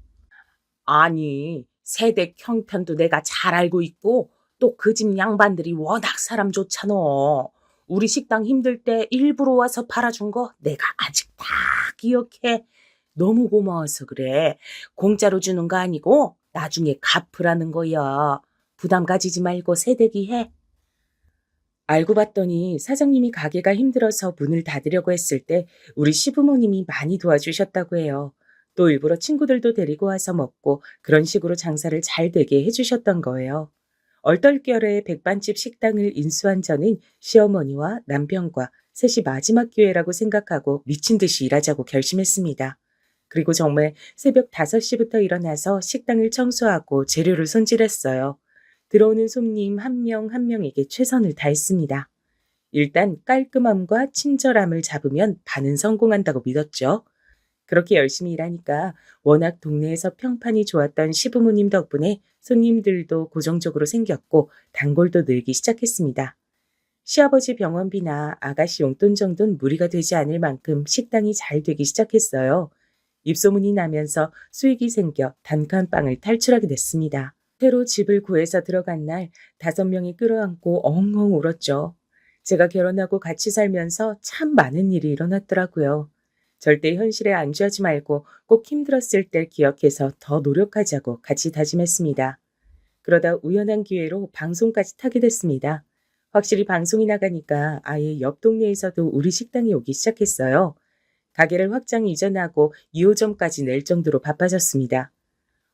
아니, 세댁 형편도 내가 잘 알고 있고 또 그 집 양반들이 워낙 사람 좋잖아. 우리 식당 힘들 때 일부러 와서 팔아준 거 내가 아직 다 기억해. 너무 고마워서 그래. 공짜로 주는 거 아니고 나중에 갚으라는 거야. 부담 가지지 말고 세대기 해. 알고 봤더니 사장님이 가게가 힘들어서 문을 닫으려고 했을 때 우리 시부모님이 많이 도와주셨다고 해요. 또 일부러 친구들도 데리고 와서 먹고 그런 식으로 장사를 잘 되게 해주셨던 거예요. 얼떨결에 백반집 식당을 인수한 저는 시어머니와 남편과 셋이 마지막 기회라고 생각하고 미친 듯이 일하자고 결심했습니다. 그리고 정말 새벽 5시부터 일어나서 식당을 청소하고 재료를 손질했어요. 들어오는 손님 한 명 한 명에게 최선을 다했습니다. 일단 깔끔함과 친절함을 잡으면 반은 성공한다고 믿었죠. 그렇게 열심히 일하니까 워낙 동네에서 평판이 좋았던 시부모님 덕분에 손님들도 고정적으로 생겼고 단골도 늘기 시작했습니다. 시아버지 병원비나 아가씨 용돈 정도는 무리가 되지 않을 만큼 식당이 잘 되기 시작했어요. 입소문이 나면서 수익이 생겨 단칸방을 탈출하게 됐습니다. 새로 집을 구해서 들어간 날 5명이 끌어안고 엉엉 울었죠. 제가 결혼하고 같이 살면서 참 많은 일이 일어났더라고요. 절대 현실에 안주하지 말고 꼭 힘들었을 때 기억해서 더 노력하자고 같이 다짐했습니다. 그러다 우연한 기회로 방송까지 타게 됐습니다. 확실히 방송이 나가니까 아예 옆 동네에서도 우리 식당에 오기 시작했어요. 가게를 확장 이전하고 2호점까지 낼 정도로 바빠졌습니다.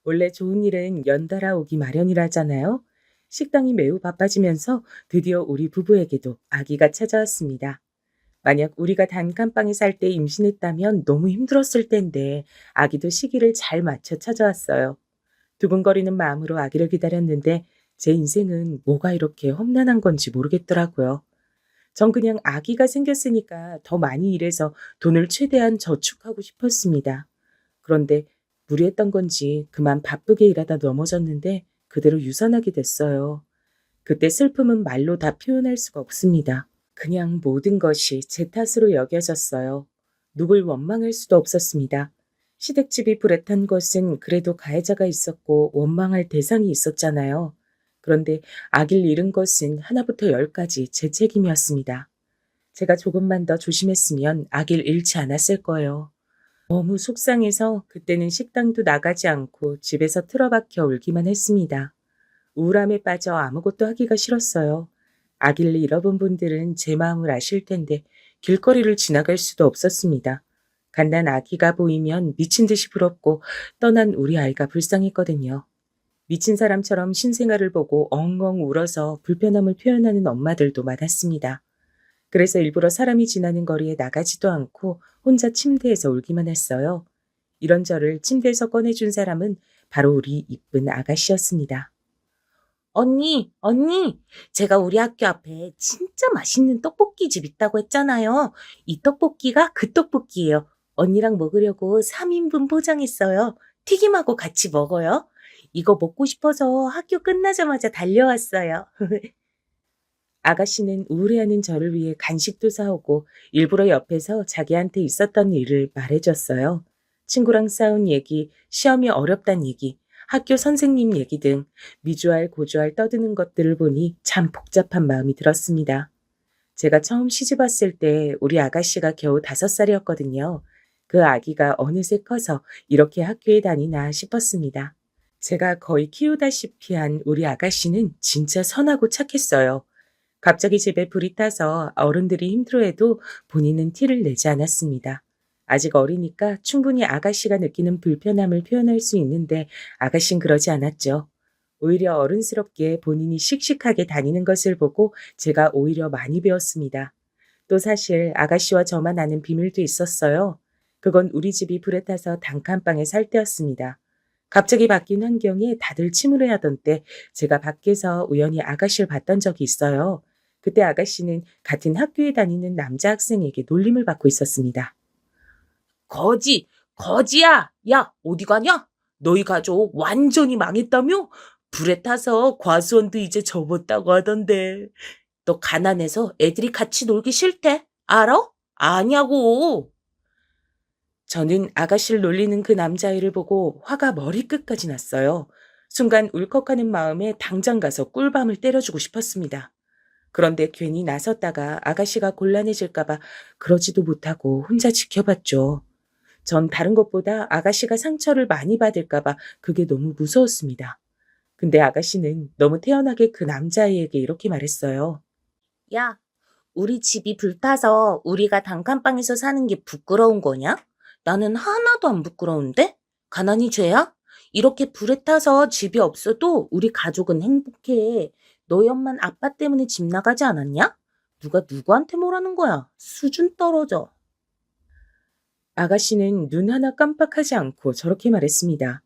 원래 좋은 일은 연달아 오기 마련이라잖아요. 식당이 매우 바빠지면서 드디어 우리 부부에게도 아기가 찾아왔습니다. 만약 우리가 단칸방에 살 때 임신했다면 너무 힘들었을 텐데 아기도 시기를 잘 맞춰 찾아왔어요. 두근거리는 마음으로 아기를 기다렸는데 제 인생은 뭐가 이렇게 험난한 건지 모르겠더라고요. 전 그냥 아기가 생겼으니까 더 많이 일해서 돈을 최대한 저축하고 싶었습니다. 그런데 무리했던 건지 그만 바쁘게 일하다 넘어졌는데 그대로 유산하게 됐어요. 그때 슬픔은 말로 다 표현할 수가 없습니다. 그냥 모든 것이 제 탓으로 여겨졌어요. 누굴 원망할 수도 없었습니다. 시댁집이 불에 탄 것은 그래도 가해자가 있었고 원망할 대상이 있었잖아요. 그런데 아기를 잃은 것은 하나부터 열까지 제 책임이었습니다. 제가 조금만 더 조심했으면 아기를 잃지 않았을 거예요. 너무 속상해서 그때는 식당도 나가지 않고 집에서 틀어박혀 울기만 했습니다. 우울함에 빠져 아무것도 하기가 싫었어요. 아기를 잃어본 분들은 제 마음을 아실 텐데 길거리를 지나갈 수도 없었습니다. 갓난 아기가 보이면 미친 듯이 부럽고 떠난 우리 아이가 불쌍했거든요. 미친 사람처럼 신생아를 보고 엉엉 울어서 불편함을 표현하는 엄마들도 많았습니다. 그래서 일부러 사람이 지나는 거리에 나가지도 않고 혼자 침대에서 울기만 했어요. 이런 저를 침대에서 꺼내준 사람은 바로 우리 이쁜 아가씨였습니다. 언니, 언니, 제가 우리 학교 앞에 진짜 맛있는 떡볶이 집 있다고 했잖아요. 이 떡볶이가 그 떡볶이예요. 언니랑 먹으려고 3인분 포장했어요. 튀김하고 같이 먹어요. 이거 먹고 싶어서 학교 끝나자마자 달려왔어요. 아가씨는 우울해하는 저를 위해 간식도 사오고 일부러 옆에서 자기한테 있었던 일을 말해줬어요. 친구랑 싸운 얘기, 시험이 어렵단 얘기, 학교 선생님 얘기 등 미주알 고주알 떠드는 것들을 보니 참 복잡한 마음이 들었습니다. 제가 처음 시집 왔을 때 우리 아가씨가 겨우 5살이었거든요. 그 아기가 어느새 커서 이렇게 학교에 다니나 싶었습니다. 제가 거의 키우다시피 한 우리 아가씨는 진짜 선하고 착했어요. 갑자기 집에 불이 타서 어른들이 힘들어해도 본인은 티를 내지 않았습니다. 아직 어리니까 충분히 아가씨가 느끼는 불편함을 표현할 수 있는데 아가씨는 그러지 않았죠. 오히려 어른스럽게 본인이 씩씩하게 다니는 것을 보고 제가 오히려 많이 배웠습니다. 또 사실 아가씨와 저만 아는 비밀도 있었어요. 그건 우리 집이 불에 타서 단칸방에 살 때였습니다. 갑자기 바뀐 환경에 다들 침울해하던 때 제가 밖에서 우연히 아가씨를 봤던 적이 있어요. 그때 아가씨는 같은 학교에 다니는 남자 학생에게 놀림을 받고 있었습니다. 거지야! 야, 어디 가냐? 너희 가족 완전히 망했다며? 불에 타서 과수원도 이제 접었다고 하던데. 너 가난해서 애들이 같이 놀기 싫대. 알아? 아냐고. 저는 아가씨를 놀리는 그 남자애를 보고 화가 머리끝까지 났어요. 순간 울컥하는 마음에 당장 가서 꿀밤을 때려주고 싶었습니다. 그런데 괜히 나섰다가 아가씨가 곤란해질까봐 그러지도 못하고 혼자 지켜봤죠. 전 다른 것보다 아가씨가 상처를 많이 받을까봐 그게 너무 무서웠습니다. 근데 아가씨는 너무 태연하게 그 남자아이에게 이렇게 말했어요. 야, 우리 집이 불타서 우리가 단칸방에서 사는 게 부끄러운 거냐? 나는 하나도 안 부끄러운데? 가난이 죄야? 이렇게 불에 타서 집이 없어도 우리 가족은 행복해. 너희 엄만 아빠 때문에 집 나가지 않았냐? 누가 누구한테 뭐라는 거야? 수준 떨어져. 아가씨는 눈 하나 깜빡하지 않고 저렇게 말했습니다.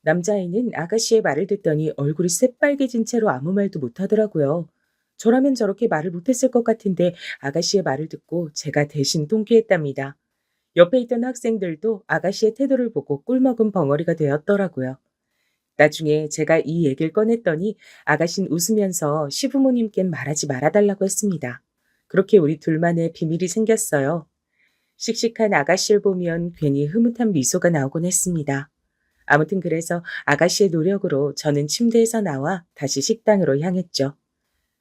남자아이는 아가씨의 말을 듣더니 얼굴이 새빨개진 채로 아무 말도 못하더라고요. 저라면 저렇게 말을 못했을 것 같은데 아가씨의 말을 듣고 제가 대신 통쾌했답니다. 옆에 있던 학생들도 아가씨의 태도를 보고 꿀먹은 벙어리가 되었더라고요. 나중에 제가 이 얘기를 꺼냈더니 아가씨는 웃으면서 시부모님께는 말하지 말아달라고 했습니다. 그렇게 우리 둘만의 비밀이 생겼어요. 씩씩한 아가씨를 보면 괜히 흐뭇한 미소가 나오곤 했습니다. 아무튼 그래서 아가씨의 노력으로 저는 침대에서 나와 다시 식당으로 향했죠.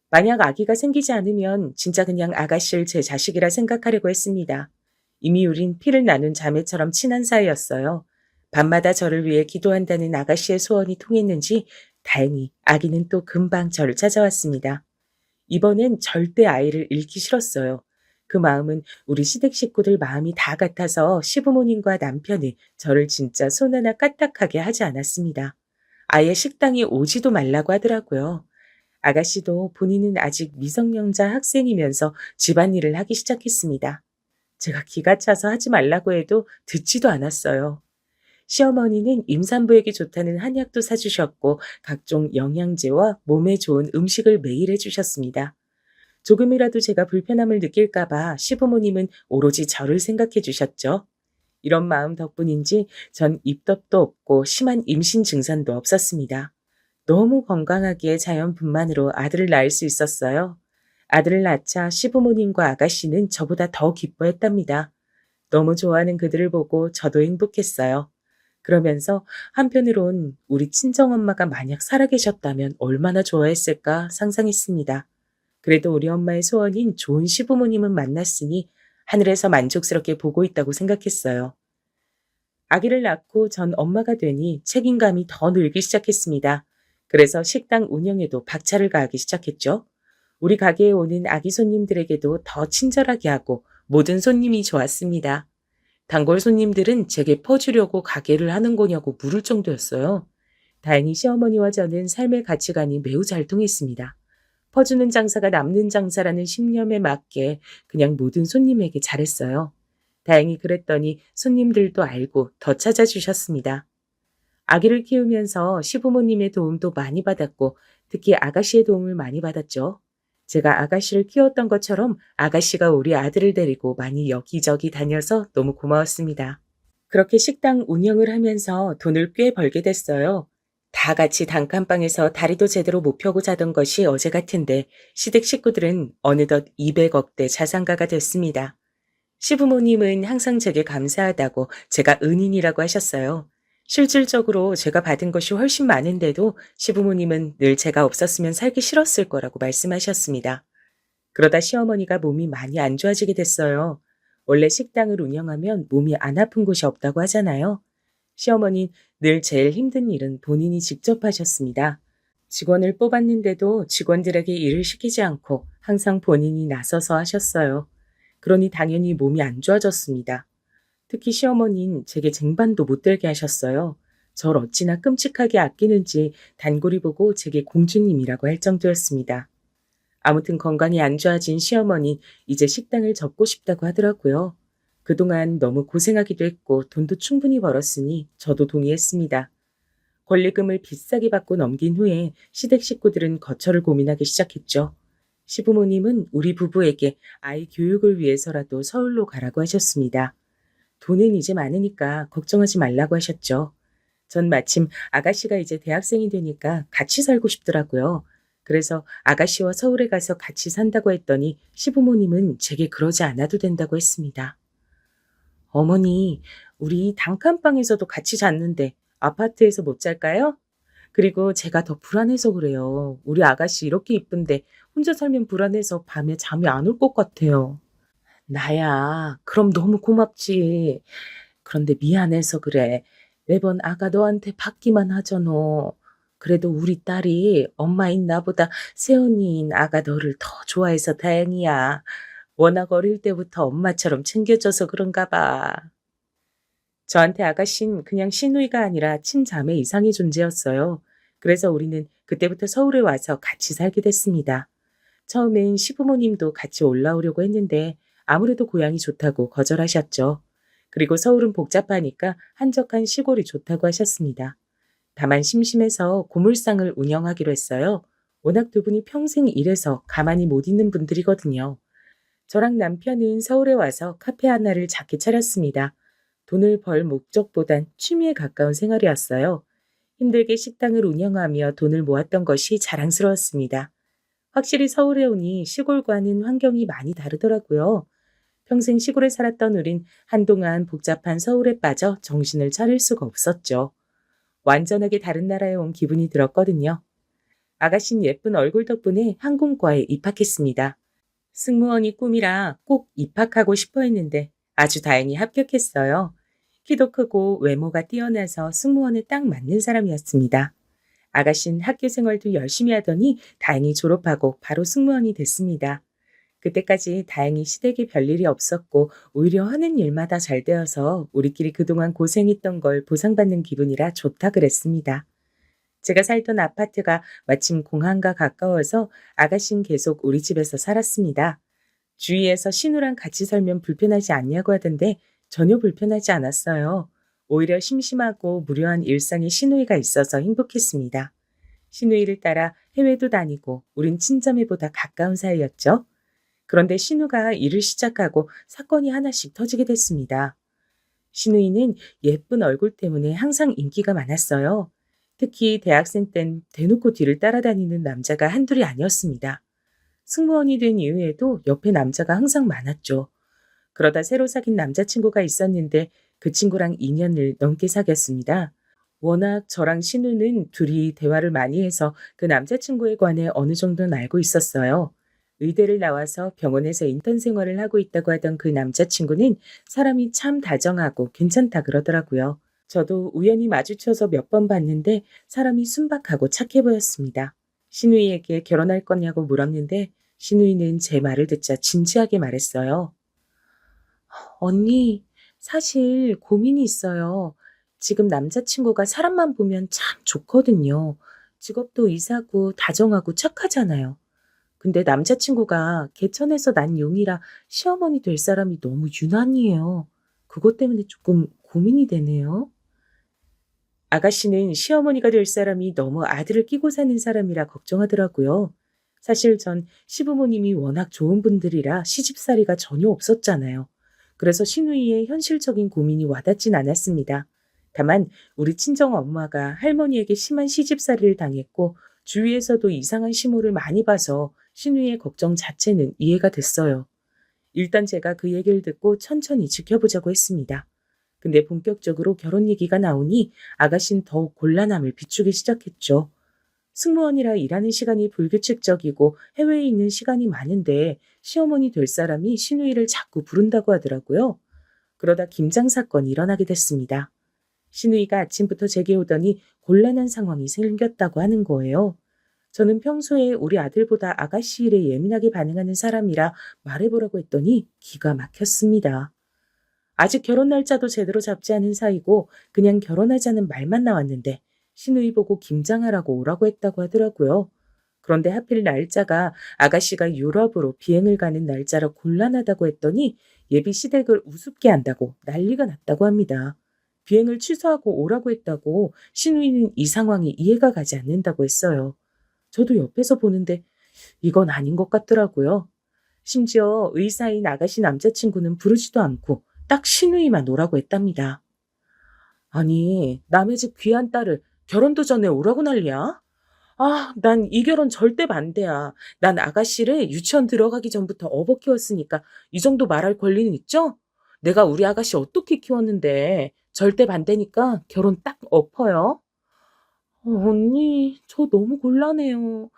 만약 아기가 생기지 않으면 진짜 그냥 아가씨를 제 자식이라 생각하려고 했습니다. 이미 우린 피를 나눈 자매처럼 친한 사이였어요. 밤마다 저를 위해 기도한다는 아가씨의 소원이 통했는지 다행히 아기는 또 금방 저를 찾아왔습니다. 이번엔 절대 아이를 잃기 싫었어요. 그 마음은 우리 시댁 식구들 마음이 다 같아서 시부모님과 남편이 저를 진짜 손 하나 까딱하게 하지 않았습니다. 아예 식당에 오지도 말라고 하더라고요. 아가씨도 본인은 아직 미성년자 학생이면서 집안일을 하기 시작했습니다. 제가 기가 차서 하지 말라고 해도 듣지도 않았어요. 시어머니는 임산부에게 좋다는 한약도 사주셨고 각종 영양제와 몸에 좋은 음식을 매일 해주셨습니다. 조금이라도 제가 불편함을 느낄까봐 시부모님은 오로지 저를 생각해 주셨죠. 이런 마음 덕분인지 전 입덧도 없고 심한 임신 증상도 없었습니다. 너무 건강하게 자연분만으로 아들을 낳을 수 있었어요. 아들을 낳자 시부모님과 아가씨는 저보다 더 기뻐했답니다. 너무 좋아하는 그들을 보고 저도 행복했어요. 그러면서 한편으론 우리 친정엄마가 만약 살아계셨다면 얼마나 좋아했을까 상상했습니다. 그래도 우리 엄마의 소원인 좋은 시부모님은 만났으니 하늘에서 만족스럽게 보고 있다고 생각했어요. 아기를 낳고 전 엄마가 되니 책임감이 더 늘기 시작했습니다. 그래서 식당 운영에도 박차를 가하기 시작했죠. 우리 가게에 오는 아기 손님들에게도 더 친절하게 하고 모든 손님이 좋았습니다. 단골 손님들은 제게 퍼주려고 가게를 하는 거냐고 물을 정도였어요. 다행히 시어머니와 저는 삶의 가치관이 매우 잘 통했습니다. 퍼주는 장사가 남는 장사라는 신념에 맞게 그냥 모든 손님에게 잘했어요. 다행히 그랬더니 손님들도 알고 더 찾아주셨습니다. 아기를 키우면서 시부모님의 도움도 많이 받았고 특히 아가씨의 도움을 많이 받았죠. 제가 아가씨를 키웠던 것처럼 아가씨가 우리 아들을 데리고 많이 여기저기 다녀서 너무 고마웠습니다. 그렇게 식당 운영을 하면서 돈을 꽤 벌게 됐어요. 다 같이 단칸방에서 다리도 제대로 못 펴고 자던 것이 어제 같은데 시댁 식구들은 어느덧 200억대 자산가가 됐습니다. 시부모님은 항상 제게 감사하다고 제가 은인이라고 하셨어요. 실질적으로 제가 받은 것이 훨씬 많은데도 시부모님은 늘 제가 없었으면 살기 싫었을 거라고 말씀하셨습니다. 그러다 시어머니가 몸이 많이 안 좋아지게 됐어요. 원래 식당을 운영하면 몸이 안 아픈 곳이 없다고 하잖아요. 시어머니는 늘 제일 힘든 일은 본인이 직접 하셨습니다. 직원을 뽑았는데도 직원들에게 일을 시키지 않고 항상 본인이 나서서 하셨어요. 그러니 당연히 몸이 안 좋아졌습니다. 특히 시어머니는 제게 쟁반도 못 들게 하셨어요. 절 어찌나 끔찍하게 아끼는지 단골이 보고 제게 공주님이라고 할 정도였습니다. 아무튼 건강이 안 좋아진 시어머니 이제 식당을 접고 싶다고 하더라고요. 그동안 너무 고생하기도 했고 돈도 충분히 벌었으니 저도 동의했습니다. 권리금을 비싸게 받고 넘긴 후에 시댁 식구들은 거처를 고민하기 시작했죠. 시부모님은 우리 부부에게 아이 교육을 위해서라도 서울로 가라고 하셨습니다. 돈은 이제 많으니까 걱정하지 말라고 하셨죠. 전 마침 아가씨가 이제 대학생이 되니까 같이 살고 싶더라고요. 그래서 아가씨와 서울에 가서 같이 산다고 했더니 시부모님은 제게 그러지 않아도 된다고 했습니다. 어머니, 우리 단칸방에서도 같이 잤는데 아파트에서 못 잘까요? 그리고 제가 더 불안해서 그래요. 우리 아가씨 이렇게 이쁜데 혼자 살면 불안해서 밤에 잠이 안 올 것 같아요. 나야, 그럼 너무 고맙지. 그런데 미안해서 그래. 매번 아가 너한테 받기만 하잖아. 그래도 우리 딸이 엄마인 나보다 새언니인 아가 너를 더 좋아해서 다행이야. 워낙 어릴 때부터 엄마처럼 챙겨줘서 그런가 봐. 저한테 아가씨는 그냥 시누이가 아니라 친자매 이상의 존재였어요. 그래서 우리는 그때부터 서울에 와서 같이 살게 됐습니다. 처음엔 시부모님도 같이 올라오려고 했는데 아무래도 고향이 좋다고 거절하셨죠. 그리고 서울은 복잡하니까 한적한 시골이 좋다고 하셨습니다. 다만 심심해서 고물상을 운영하기로 했어요. 워낙 두 분이 평생 일해서 가만히 못 있는 분들이거든요. 저랑 남편은 서울에 와서 카페 하나를 작게 차렸습니다. 돈을 벌 목적보단 취미에 가까운 생활이었어요. 힘들게 식당을 운영하며 돈을 모았던 것이 자랑스러웠습니다. 확실히 서울에 오니 시골과는 환경이 많이 다르더라고요. 평생 시골에 살았던 우린 한동안 복잡한 서울에 빠져 정신을 차릴 수가 없었죠. 완전하게 다른 나라에 온 기분이 들었거든요. 아가씨는 예쁜 얼굴 덕분에 항공과에 입학했습니다. 승무원이 꿈이라 꼭 입학하고 싶어 했는데 아주 다행히 합격했어요. 키도 크고 외모가 뛰어나서 승무원에 딱 맞는 사람이었습니다. 아가씨는 학교 생활도 열심히 하더니 다행히 졸업하고 바로 승무원이 됐습니다. 그때까지 다행히 시댁에 별일이 없었고 오히려 하는 일마다 잘 되어서 우리끼리 그동안 고생했던 걸 보상받는 기분이라 좋다 그랬습니다. 제가 살던 아파트가 마침 공항과 가까워서 아가씨는 계속 우리 집에서 살았습니다. 주위에서 신우랑 같이 살면 불편하지 않냐고 하던데 전혀 불편하지 않았어요. 오히려 심심하고 무료한 일상에 시누이가 있어서 행복했습니다. 시누이를 따라 해외도 다니고 우린 친자매보다 가까운 사이였죠. 그런데 신우가 일을 시작하고 사건이 하나씩 터지게 됐습니다. 시누이는 예쁜 얼굴 때문에 항상 인기가 많았어요. 특히 대학생 땐 대놓고 뒤를 따라다니는 남자가 한둘이 아니었습니다. 승무원이 된 이후에도 옆에 남자가 항상 많았죠. 그러다 새로 사귄 남자친구가 있었는데 그 친구랑 2년을 넘게 사귀었습니다. 워낙 저랑 신우는 둘이 대화를 많이 해서 그 남자친구에 관해 어느 정도는 알고 있었어요. 의대를 나와서 병원에서 인턴 생활을 하고 있다고 하던 그 남자친구는 사람이 참 다정하고 괜찮다 그러더라고요. 저도 우연히 마주쳐서 몇 번 봤는데 사람이 순박하고 착해 보였습니다. 신우이에게 결혼할 거냐고 물었는데 신우이는 제 말을 듣자 진지하게 말했어요. 언니, 사실 고민이 있어요. 지금 남자친구가 사람만 보면 참 좋거든요. 직업도 이사고 다정하고 착하잖아요. 근데 남자친구가 개천에서 난 용이라 시어머니 될 사람이 너무 유난이에요. 그것 때문에 조금 고민이 되네요. 아가씨는 시어머니가 될 사람이 너무 아들을 끼고 사는 사람이라 걱정하더라고요. 사실 전 시부모님이 워낙 좋은 분들이라 시집살이가 전혀 없었잖아요. 그래서 시누이의 현실적인 고민이 와닿진 않았습니다. 다만 우리 친정 엄마가 할머니에게 심한 시집살이를 당했고 주위에서도 이상한 시모를 많이 봐서 시누이의 걱정 자체는 이해가 됐어요. 일단 제가 그 얘기를 듣고 천천히 지켜보자고 했습니다. 근데 본격적으로 결혼 얘기가 나오니 아가씨는 더욱 곤란함을 비추기 시작했죠. 승무원이라 일하는 시간이 불규칙적이고 해외에 있는 시간이 많은데 시어머니 될 사람이 시누이를 자꾸 부른다고 하더라고요. 그러다 김장 사건이 일어나게 됐습니다. 시누이가 아침부터 제게 오더니 곤란한 상황이 생겼다고 하는 거예요. 저는 평소에 우리 아들보다 아가씨 일에 예민하게 반응하는 사람이라 말해보라고 했더니 기가 막혔습니다. 아직 결혼 날짜도 제대로 잡지 않은 사이고 그냥 결혼하자는 말만 나왔는데 시누이 보고 김장하라고 오라고 했다고 하더라고요. 그런데 하필 날짜가 아가씨가 유럽으로 비행을 가는 날짜라 곤란하다고 했더니 예비 시댁을 우습게 한다고 난리가 났다고 합니다. 비행을 취소하고 오라고 했다고 시누이는 이 상황이 이해가 가지 않는다고 했어요. 저도 옆에서 보는데 이건 아닌 것 같더라고요. 심지어 의사인 아가씨 남자친구는 부르지도 않고 딱 시누이만 오라고 했답니다. 아니, 남의 집 귀한 딸을 결혼도 전에 오라고 난리야? 아, 난 이 결혼 절대 반대야. 난 아가씨를 유치원 들어가기 전부터 업어 키웠으니까 이 정도 말할 권리는 있죠? 내가 우리 아가씨 어떻게 키웠는데 절대 반대니까 결혼 딱 엎어요. 언니, 저 너무 곤란해요.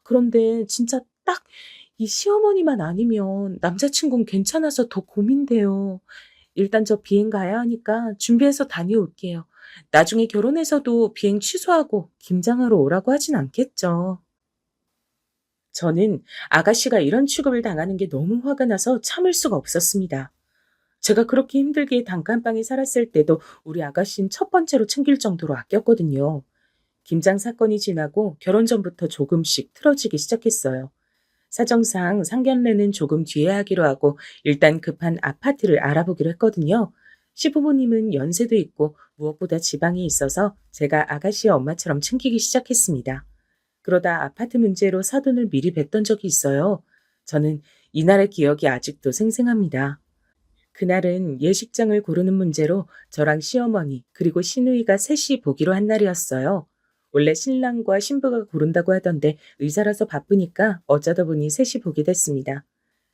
그런데 진짜 딱 이 시어머니만 아니면 남자친구는 괜찮아서 더 고민돼요. 일단 저 비행 가야 하니까 준비해서 다녀올게요. 나중에 결혼해서도 비행 취소하고 김장하러 오라고 하진 않겠죠. 저는 아가씨가 이런 취급을 당하는 게 너무 화가 나서 참을 수가 없었습니다. 제가 그렇게 힘들게 단칸방에 살았을 때도 우리 아가씨는 첫 번째로 챙길 정도로 아꼈거든요. 김장 사건이 지나고 결혼 전부터 조금씩 틀어지기 시작했어요. 사정상 상견례는 조금 뒤에 하기로 하고 일단 급한 아파트를 알아보기로 했거든요. 시부모님은 연세도 있고 무엇보다 지방에 있어서 제가 아가씨의 엄마처럼 챙기기 시작했습니다. 그러다 아파트 문제로 사돈을 미리 뵀던 적이 있어요. 저는 이날의 기억이 아직도 생생합니다. 그날은 예식장을 고르는 문제로 저랑 시어머니 그리고 시누이가 셋이 보기로 한 날이었어요. 원래 신랑과 신부가 고른다고 하던데 의사라서 바쁘니까 어쩌다 보니 셋이 보게 됐습니다.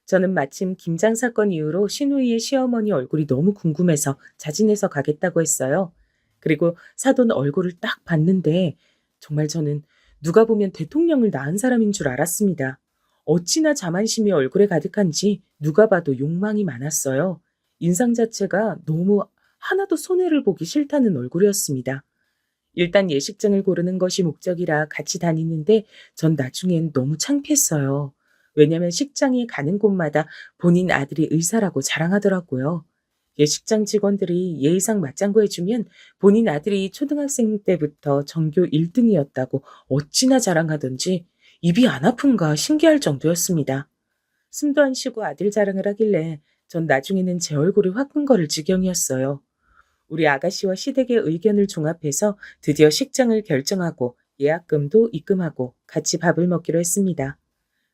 저는 마침 김장 사건 이후로 시누이의 시어머니 얼굴이 너무 궁금해서 자진해서 가겠다고 했어요. 그리고 사돈 얼굴을 딱 봤는데 정말 저는 누가 보면 대통령을 낳은 사람인 줄 알았습니다. 어찌나 자만심이 얼굴에 가득한지 누가 봐도 욕망이 많았어요. 인상 자체가 너무 하나도 손해를 보기 싫다는 얼굴이었습니다. 일단 예식장을 고르는 것이 목적이라 같이 다니는데 전 나중엔 너무 창피했어요. 왜냐면 식장에 가는 곳마다 본인 아들이 의사라고 자랑하더라고요. 예식장 직원들이 예의상 맞장구 해주면 본인 아들이 초등학생 때부터 전교 1등이었다고 어찌나 자랑하던지 입이 안 아픈가 신기할 정도였습니다. 숨도 안 쉬고 아들 자랑을 하길래 전 나중에는 제 얼굴이 화끈거릴 지경이었어요. 우리 아가씨와 시댁의 의견을 종합해서 드디어 식장을 결정하고 예약금도 입금하고 같이 밥을 먹기로 했습니다.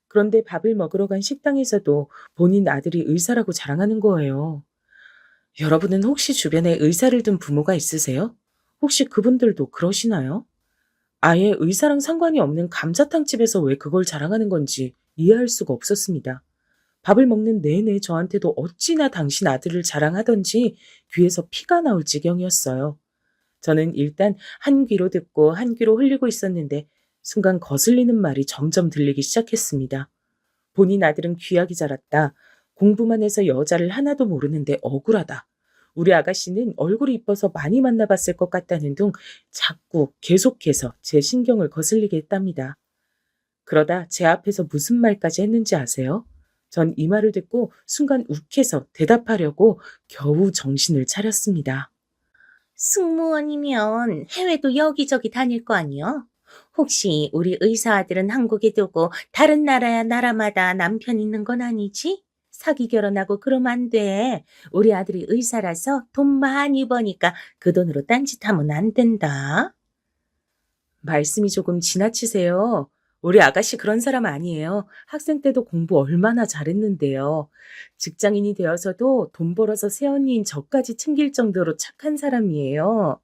그런데 밥을 먹으러 간 식당에서도 본인 아들이 의사라고 자랑하는 거예요. 여러분은 혹시 주변에 의사를 둔 부모가 있으세요? 혹시 그분들도 그러시나요? 아예 의사랑 상관이 없는 감자탕 집에서 왜 그걸 자랑하는 건지 이해할 수가 없었습니다. 밥을 먹는 내내 저한테도 어찌나 당신 아들을 자랑하던지 귀에서 피가 나올 지경이었어요. 저는 일단 한 귀로 듣고 한 귀로 흘리고 있었는데 순간 거슬리는 말이 점점 들리기 시작했습니다. 본인 아들은 귀하게 자랐다. 공부만 해서 여자를 하나도 모르는데 억울하다. 우리 아가씨는 얼굴이 이뻐서 많이 만나봤을 것 같다는 둥 자꾸 계속해서 제 신경을 거슬리게 했답니다. 그러다 제 앞에서 무슨 말까지 했는지 아세요? 전 이 말을 듣고 순간 욱해서 대답하려고 겨우 정신을 차렸습니다. 승무원이면 해외도 여기저기 다닐 거 아니요? 혹시 우리 의사 아들은 한국에 두고 다른 나라마다 남편 있는 건 아니지? 사기 결혼하고 그러면 안 돼. 우리 아들이 의사라서 돈 많이 버니까 그 돈으로 딴짓하면 안 된다. 말씀이 조금 지나치세요. 우리 아가씨 그런 사람 아니에요. 학생 때도 공부 얼마나 잘했는데요. 직장인이 되어서도 돈 벌어서 새언니인 저까지 챙길 정도로 착한 사람이에요.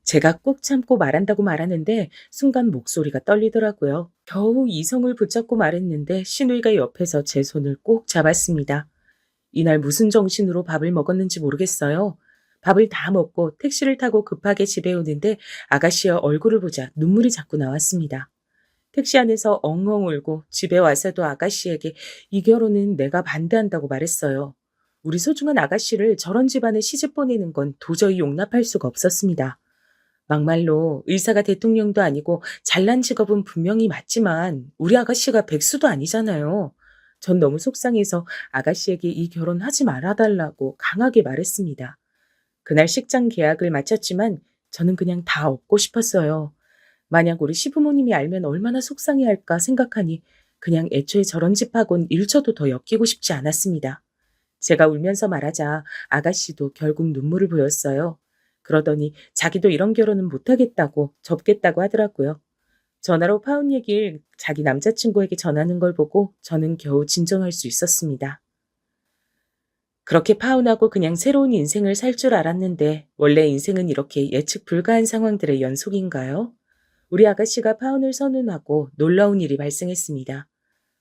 제가 꾹 참고 말한다고 말하는데 순간 목소리가 떨리더라고요. 겨우 이성을 붙잡고 말했는데 시누이가 옆에서 제 손을 꼭 잡았습니다. 이날 무슨 정신으로 밥을 먹었는지 모르겠어요. 밥을 다 먹고 택시를 타고 급하게 집에 오는데 아가씨의 얼굴을 보자 눈물이 자꾸 나왔습니다. 택시 안에서 엉엉 울고 집에 와서도 아가씨에게 이 결혼은 내가 반대한다고 말했어요. 우리 소중한 아가씨를 저런 집안에 시집 보내는 건 도저히 용납할 수가 없었습니다. 막말로 의사가 대통령도 아니고 잘난 직업은 분명히 맞지만 우리 아가씨가 백수도 아니잖아요. 전 너무 속상해서 아가씨에게 이 결혼 하지 말아달라고 강하게 말했습니다. 그날 식장 계약을 마쳤지만 저는 그냥 다 얻고 싶었어요. 만약 우리 시부모님이 알면 얼마나 속상해할까 생각하니 그냥 애초에 저런 집하고는 1초도 더 엮이고 싶지 않았습니다. 제가 울면서 말하자 아가씨도 결국 눈물을 보였어요. 그러더니 자기도 이런 결혼은 못하겠다고 접겠다고 하더라고요. 전화로 파혼 얘기를 자기 남자친구에게 전하는 걸 보고 저는 겨우 진정할 수 있었습니다. 그렇게 파혼하고 그냥 새로운 인생을 살 줄 알았는데 원래 인생은 이렇게 예측 불가한 상황들의 연속인가요? 우리 아가씨가 파혼을 선언하고 놀라운 일이 발생했습니다.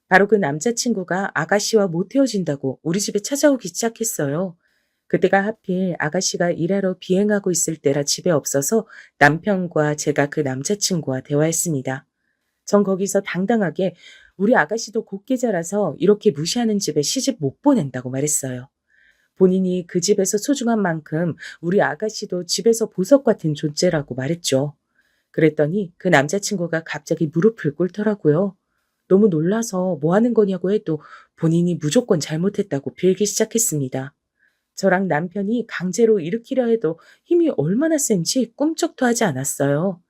바로 그 남자친구가 아가씨와 못 헤어진다고 우리 집에 찾아오기 시작했어요. 그때가 하필 아가씨가 일하러 비행하고 있을 때라 집에 없어서 남편과 제가 그 남자친구와 대화했습니다. 전 거기서 당당하게 우리 아가씨도 곱게 자라서 이렇게 무시하는 집에 시집 못 보낸다고 말했어요. 본인이 그 집에서 소중한 만큼 우리 아가씨도 집에서 보석 같은 존재라고 말했죠. 그랬더니 그 남자친구가 갑자기 무릎을 꿇더라고요. 너무 놀라서 뭐 하는 거냐고 해도 본인이 무조건 잘못했다고 빌기 시작했습니다. 저랑 남편이 강제로 일으키려 해도 힘이 얼마나 센지 꿈쩍도 하지 않았어요.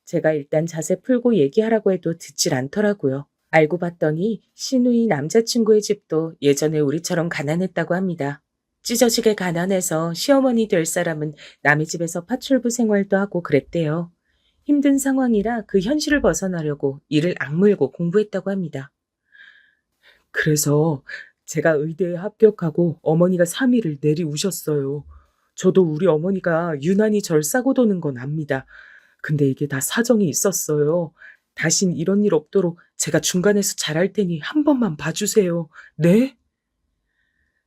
제가 일단 자세 풀고 얘기하라고 해도 듣질 않더라고요. 알고 봤더니 시누이 남자친구의 집도 예전에 우리처럼 가난했다고 합니다. 찢어지게 가난해서 시어머니 될 사람은 남의 집에서 파출부 생활도 하고 그랬대요. 힘든 상황이라 그 현실을 벗어나려고 이를 악물고 공부했다고 합니다. 그래서 제가 의대에 합격하고 어머니가 3일을 내리우셨어요. 저도 우리 어머니가 유난히 절 싸고 도는 건 압니다. 근데 이게 다 사정이 있었어요. 다신 이런 일 없도록 제가 중간에서 잘할 테니 한 번만 봐주세요. 네?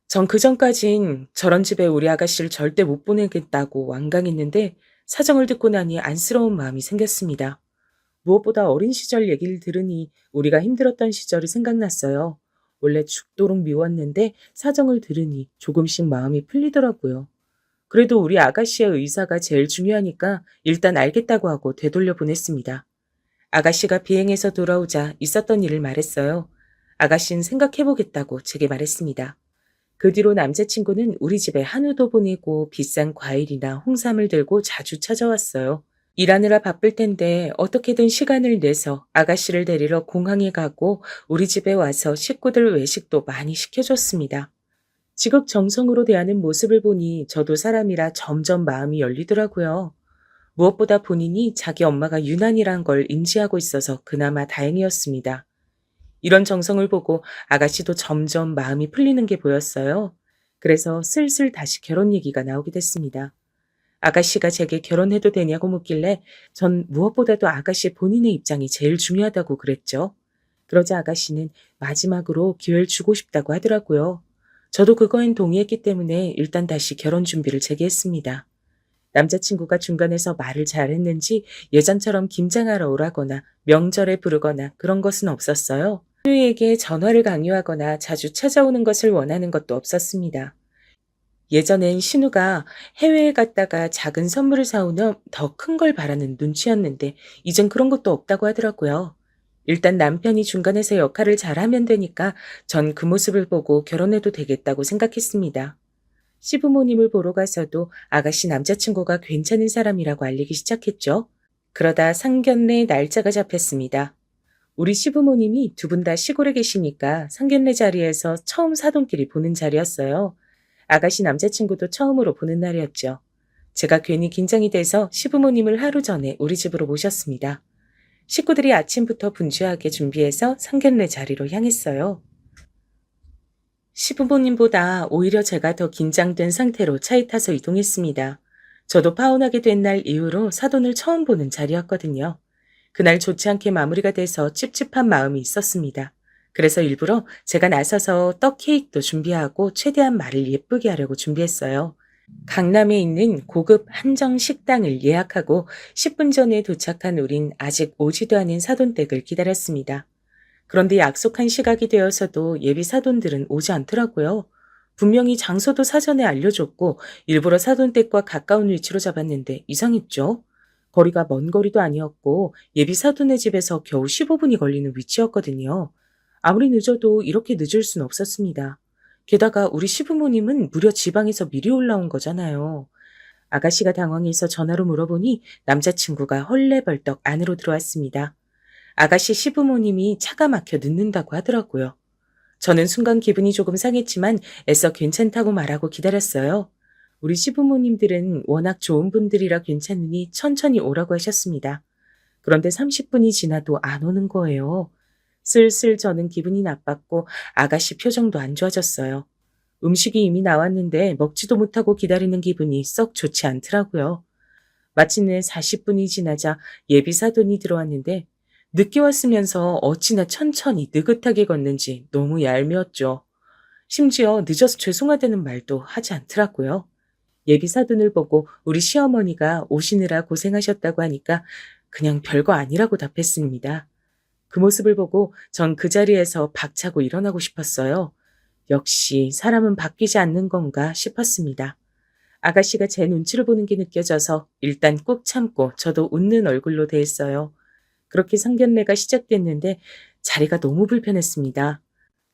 전 그전까진 저런 집에 우리 아가씨를 절대 못 보내겠다고 완강했는데 사정을 듣고 나니 안쓰러운 마음이 생겼습니다. 무엇보다 어린 시절 얘기를 들으니 우리가 힘들었던 시절이 생각났어요. 원래 죽도록 미웠는데 사정을 들으니 조금씩 마음이 풀리더라고요. 그래도 우리 아가씨의 의사가 제일 중요하니까 일단 알겠다고 하고 되돌려 보냈습니다. 아가씨가 비행해서 돌아오자 있었던 일을 말했어요. 아가씨는 생각해보겠다고 제게 말했습니다. 그 뒤로 남자친구는 우리 집에 한우도 보내고 비싼 과일이나 홍삼을 들고 자주 찾아왔어요. 일하느라 바쁠 텐데 어떻게든 시간을 내서 아가씨를 데리러 공항에 가고 우리 집에 와서 식구들 외식도 많이 시켜줬습니다. 지극정성으로 대하는 모습을 보니 저도 사람이라 점점 마음이 열리더라고요. 무엇보다 본인이 자기 엄마가 유난이란 걸 인지하고 있어서 그나마 다행이었습니다. 이런 정성을 보고 아가씨도 점점 마음이 풀리는 게 보였어요. 그래서 슬슬 다시 결혼 얘기가 나오게 됐습니다. 아가씨가 제게 결혼해도 되냐고 묻길래 전 무엇보다도 아가씨 본인의 입장이 제일 중요하다고 그랬죠. 그러자 아가씨는 마지막으로 기회를 주고 싶다고 하더라고요. 저도 그거엔 동의했기 때문에 일단 다시 결혼 준비를 재개했습니다. 남자친구가 중간에서 말을 잘했는지 예전처럼 김장하러 오라거나 명절에 부르거나 그런 것은 없었어요. 신우에게 전화를 강요하거나 자주 찾아오는 것을 원하는 것도 없었습니다. 예전엔 신우가 해외에 갔다가 작은 선물을 사오면 더 큰 걸 바라는 눈치였는데 이젠 그런 것도 없다고 하더라고요. 일단 남편이 중간에서 역할을 잘하면 되니까 전 그 모습을 보고 결혼해도 되겠다고 생각했습니다. 시부모님을 보러 가서도 아가씨 남자친구가 괜찮은 사람이라고 알리기 시작했죠. 그러다 상견례 날짜가 잡혔습니다. 우리 시부모님이 두 분 다 시골에 계시니까 상견례 자리에서 처음 사돈끼리 보는 자리였어요. 아가씨 남자친구도 처음으로 보는 날이었죠. 제가 괜히 긴장이 돼서 시부모님을 하루 전에 우리 집으로 모셨습니다. 식구들이 아침부터 분주하게 준비해서 상견례 자리로 향했어요. 시부모님보다 오히려 제가 더 긴장된 상태로 차에 타서 이동했습니다. 저도 파혼하게 된 날 이후로 사돈을 처음 보는 자리였거든요. 그날 좋지 않게 마무리가 돼서 찝찝한 마음이 있었습니다. 그래서 일부러 제가 나서서 떡 케이크도 준비하고 최대한 말을 예쁘게 하려고 준비했어요. 강남에 있는 고급 한정 식당을 예약하고 10분 전에 도착한 우린 아직 오지도 않은 사돈댁을 기다렸습니다. 그런데 약속한 시각이 되어서도 예비 사돈들은 오지 않더라고요. 분명히 장소도 사전에 알려줬고 일부러 사돈댁과 가까운 위치로 잡았는데 이상했죠. 거리가 먼 거리도 아니었고 예비 사돈의 집에서 겨우 15분이 걸리는 위치였거든요. 아무리 늦어도 이렇게 늦을 순 없었습니다. 게다가 우리 시부모님은 무려 지방에서 미리 올라온 거잖아요. 아가씨가 당황해서 전화로 물어보니 남자친구가 헐레벌떡 안으로 들어왔습니다. 아가씨 시부모님이 차가 막혀 늦는다고 하더라고요. 저는 순간 기분이 조금 상했지만 애써 괜찮다고 말하고 기다렸어요. 우리 시부모님들은 워낙 좋은 분들이라 괜찮으니 천천히 오라고 하셨습니다. 그런데 30분이 지나도 안 오는 거예요. 슬슬 저는 기분이 나빴고 아가씨 표정도 안 좋아졌어요. 음식이 이미 나왔는데 먹지도 못하고 기다리는 기분이 썩 좋지 않더라고요. 마침내 40분이 지나자 예비 사돈이 들어왔는데 늦게 왔으면서 어찌나 천천히 느긋하게 걷는지 너무 얄미웠죠. 심지어 늦어서 죄송하다는 말도 하지 않더라고요. 예비 사돈을 보고 우리 시어머니가 오시느라 고생하셨다고 하니까 그냥 별거 아니라고 답했습니다. 그 모습을 보고 전 그 자리에서 박차고 일어나고 싶었어요. 역시 사람은 바뀌지 않는 건가 싶었습니다. 아가씨가 제 눈치를 보는 게 느껴져서 일단 꾹 참고 저도 웃는 얼굴로 대했어요. 그렇게 상견례가 시작됐는데 자리가 너무 불편했습니다.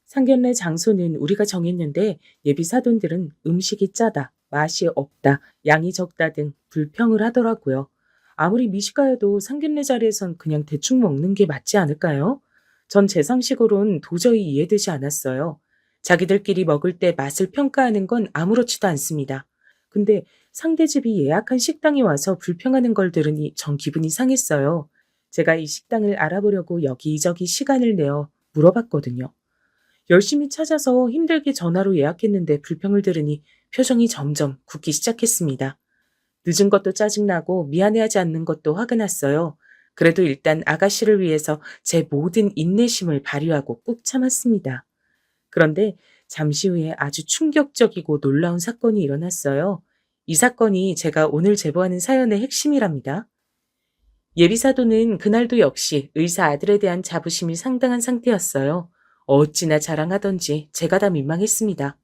상견례 장소는 우리가 정했는데 예비 사돈들은 음식이 짜다, 맛이 없다, 양이 적다 등 불평을 하더라고요. 아무리 미식가여도 상견례 자리에선 그냥 대충 먹는 게 맞지 않을까요? 전 제 상식으론 도저히 이해되지 않았어요. 자기들끼리 먹을 때 맛을 평가하는 건 아무렇지도 않습니다. 근데 상대 집이 예약한 식당에 와서 불평하는 걸 들으니 전 기분이 상했어요. 제가 이 식당을 알아보려고 여기저기 시간을 내어 물어봤거든요. 열심히 찾아서 힘들게 전화로 예약했는데 불평을 들으니 표정이 점점 굳기 시작했습니다. 늦은 것도 짜증나고 미안해하지 않는 것도 화가 났어요. 그래도 일단 아가씨를 위해서 제 모든 인내심을 발휘하고 꾹 참았습니다. 그런데 잠시 후에 아주 충격적이고 놀라운 사건이 일어났어요. 이 사건이 제가 오늘 제보하는 사연의 핵심이랍니다. 예비사도는 그날도 역시 의사 아들에 대한 자부심이 상당한 상태였어요. 어찌나 자랑하던지 제가 다 민망했습니다.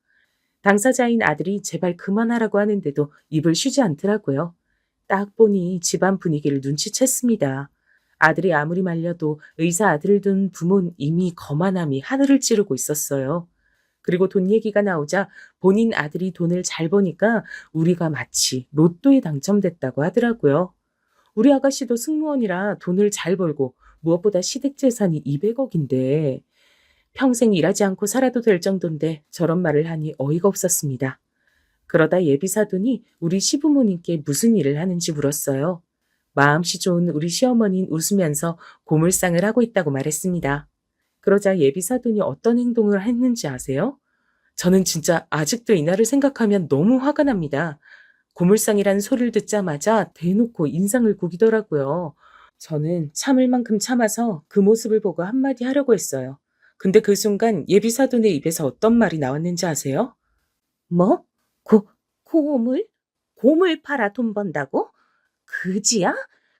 당사자인 아들이 제발 그만하라고 하는데도 입을 쉬지 않더라고요. 딱 보니 집안 분위기를 눈치챘습니다. 아들이 아무리 말려도 의사 아들을 둔 부모는 이미 거만함이 하늘을 찌르고 있었어요. 그리고 돈 얘기가 나오자 본인 아들이 돈을 잘 버니까 우리가 마치 로또에 당첨됐다고 하더라고요. 우리 아가씨도 승무원이라 돈을 잘 벌고 무엇보다 시댁 재산이 200억인데 평생 일하지 않고 살아도 될 정도인데 저런 말을 하니 어이가 없었습니다. 그러다 예비사돈이 우리 시부모님께 무슨 일을 하는지 물었어요. 마음씨 좋은 우리 시어머니는 웃으면서 고물상을 하고 있다고 말했습니다. 그러자 예비사돈이 어떤 행동을 했는지 아세요? 저는 진짜 아직도 이날을 생각하면 너무 화가 납니다. 고물상이라는 소리를 듣자마자 대놓고 인상을 구기더라고요. 저는 참을 만큼 참아서 그 모습을 보고 한마디 하려고 했어요. 근데 그 순간 예비사돈의 입에서 어떤 말이 나왔는지 아세요? 뭐? 고물? 고물 팔아 돈 번다고? 그지야?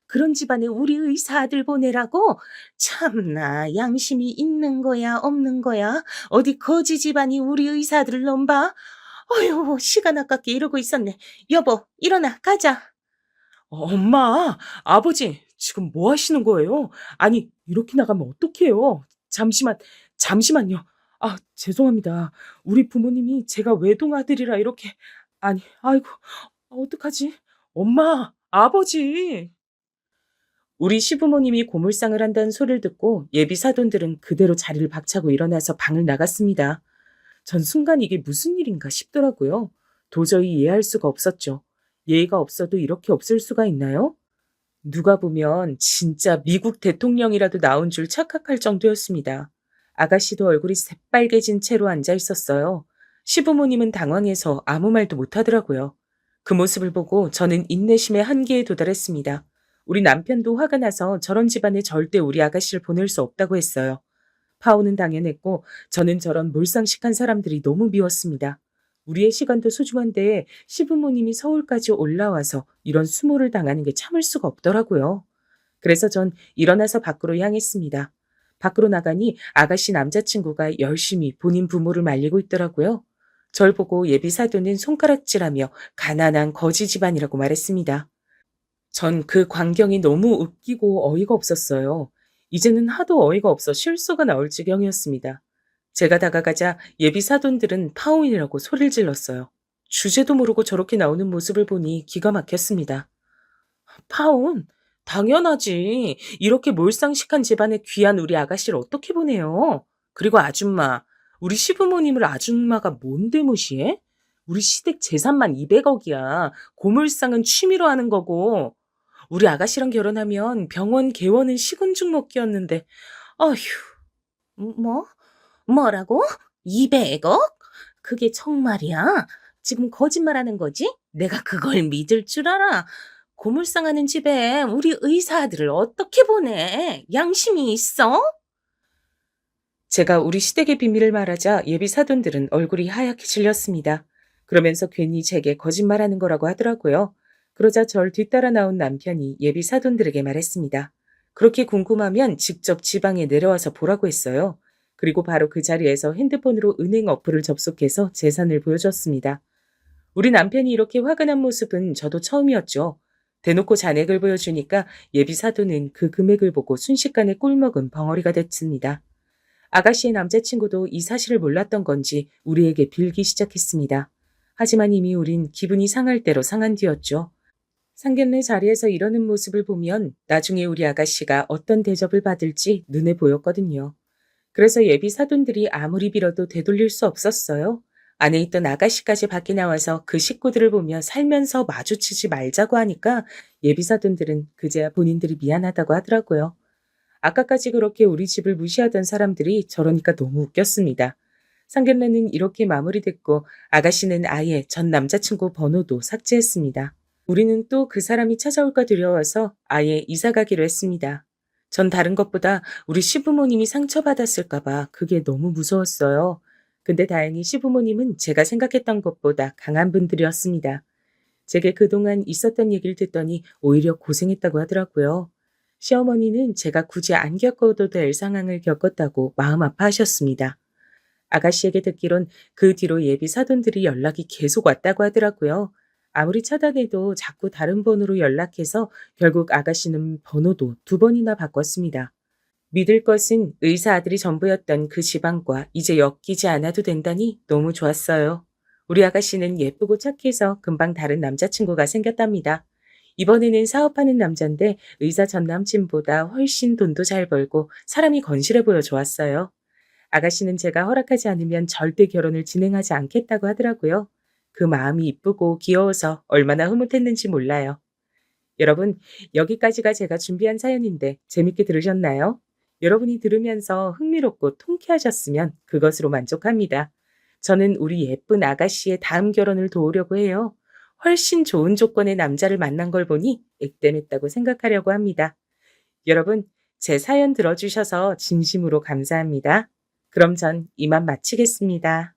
그런 집안에 우리 의사 아들 보내라고? 참나, 양심이 있는 거야, 없는 거야? 어디 거지 집안이 우리 의사 아들을 넘봐? 어휴, 시간 아깝게 이러고 있었네. 여보, 일어나, 가자. 엄마, 아버지, 지금 뭐 하시는 거예요? 아니, 이렇게 나가면 어떡해요? 잠시만요. 아, 죄송합니다. 우리 부모님이 제가 외동아들이라 이렇게, 아니, 아이고, 어떡하지? 엄마, 아버지. 우리 시부모님이 고물상을 한다는 소리를 듣고 예비 사돈들은 그대로 자리를 박차고 일어나서 방을 나갔습니다. 전 순간 이게 무슨 일인가 싶더라고요. 도저히 이해할 수가 없었죠. 예의가 없어도 이렇게 없을 수가 있나요? 누가 보면 진짜 미국 대통령이라도 나온 줄 착각할 정도였습니다. 아가씨도 얼굴이 새빨개진 채로 앉아 있었어요. 시부모님은 당황해서 아무 말도 못하더라고요. 그 모습을 보고 저는 인내심의 한계에 도달했습니다. 우리 남편도 화가 나서 저런 집안에 절대 우리 아가씨를 보낼 수 없다고 했어요. 파혼은 당연했고 저는 저런 몰상식한 사람들이 너무 미웠습니다. 우리의 시간도 소중한데 시부모님이 서울까지 올라와서 이런 수모를 당하는 게 참을 수가 없더라고요. 그래서 전 일어나서 밖으로 향했습니다. 밖으로 나가니 아가씨 남자친구가 열심히 본인 부모를 말리고 있더라고요. 절 보고 예비 사돈은 손가락질하며 가난한 거지 집안이라고 말했습니다. 전 그 광경이 너무 웃기고 어이가 없었어요. 이제는 하도 어이가 없어 실소가 나올 지경이었습니다. 제가 다가가자 예비 사돈들은 파혼이라고 소리를 질렀어요. 주제도 모르고 저렇게 나오는 모습을 보니 기가 막혔습니다. 파혼? 당연하지. 이렇게 몰상식한 집안에 귀한 우리 아가씨를 어떻게 보내요? 그리고 아줌마, 우리 시부모님을 아줌마가 뭔데 무시해? 우리 시댁 재산만 200억이야. 고물상은 취미로 하는 거고. 우리 아가씨랑 결혼하면 병원 개원은 식은죽 먹기였는데, 어휴. 뭐? 뭐라고? 200억? 그게 정말이야? 지금 거짓말하는 거지? 내가 그걸 믿을 줄 알아? 고물상하는 집에 우리 의사 아들을 어떻게 보내? 양심이 있어? 제가 우리 시댁의 비밀을 말하자 예비 사돈들은 얼굴이 하얗게 질렸습니다. 그러면서 괜히 제게 거짓말하는 거라고 하더라고요. 그러자 절 뒤따라 나온 남편이 예비 사돈들에게 말했습니다. 그렇게 궁금하면 직접 지방에 내려와서 보라고 했어요. 그리고 바로 그 자리에서 핸드폰으로 은행 어플을 접속해서 재산을 보여줬습니다. 우리 남편이 이렇게 화가 난 모습은 저도 처음이었죠. 대놓고 잔액을 보여주니까 예비 사돈은 그 금액을 보고 순식간에 꿀먹은 벙어리가 됐습니다. 아가씨의 남자친구도 이 사실을 몰랐던 건지 우리에게 빌기 시작했습니다. 하지만 이미 우린 기분이 상할 대로 상한 뒤였죠. 상견례 자리에서 이러는 모습을 보면 나중에 우리 아가씨가 어떤 대접을 받을지 눈에 보였거든요. 그래서 예비 사돈들이 아무리 빌어도 되돌릴 수 없었어요. 안에 있던 아가씨까지 밖에 나와서 그 식구들을 보며 살면서 마주치지 말자고 하니까 예비 사돈들은 그제야 본인들이 미안하다고 하더라고요. 아까까지 그렇게 우리 집을 무시하던 사람들이 저러니까 너무 웃겼습니다. 상견례는 이렇게 마무리됐고 아가씨는 아예 전 남자친구 번호도 삭제했습니다. 우리는 또 그 사람이 찾아올까 두려워서 아예 이사 가기로 했습니다. 전 다른 것보다 우리 시부모님이 상처받았을까봐 그게 너무 무서웠어요. 근데 다행히 시부모님은 제가 생각했던 것보다 강한 분들이었습니다. 제게 그동안 있었던 얘기를 듣더니 오히려 고생했다고 하더라고요. 시어머니는 제가 굳이 안 겪어도 될 상황을 겪었다고 마음 아파하셨습니다. 아가씨에게 듣기론 그 뒤로 예비 사돈들이 연락이 계속 왔다고 하더라고요. 아무리 차단해도 자꾸 다른 번호로 연락해서 결국 아가씨는 번호도 2번이나 바꿨습니다. 믿을 것은 의사 아들이 전부였던 그 지방과 이제 엮이지 않아도 된다니 너무 좋았어요. 우리 아가씨는 예쁘고 착해서 금방 다른 남자친구가 생겼답니다. 이번에는 사업하는 남잔데 의사 전 남친보다 훨씬 돈도 잘 벌고 사람이 건실해 보여 좋았어요. 아가씨는 제가 허락하지 않으면 절대 결혼을 진행하지 않겠다고 하더라고요. 그 마음이 이쁘고 귀여워서 얼마나 흐뭇했는지 몰라요. 여러분, 여기까지가 제가 준비한 사연인데 재밌게 들으셨나요? 여러분이 들으면서 흥미롭고 통쾌하셨으면 그것으로 만족합니다. 저는 우리 예쁜 아가씨의 다음 결혼을 도우려고 해요. 훨씬 좋은 조건의 남자를 만난 걸 보니 액땜했다고 생각하려고 합니다. 여러분, 제 사연 들어주셔서 진심으로 감사합니다. 그럼 전 이만 마치겠습니다.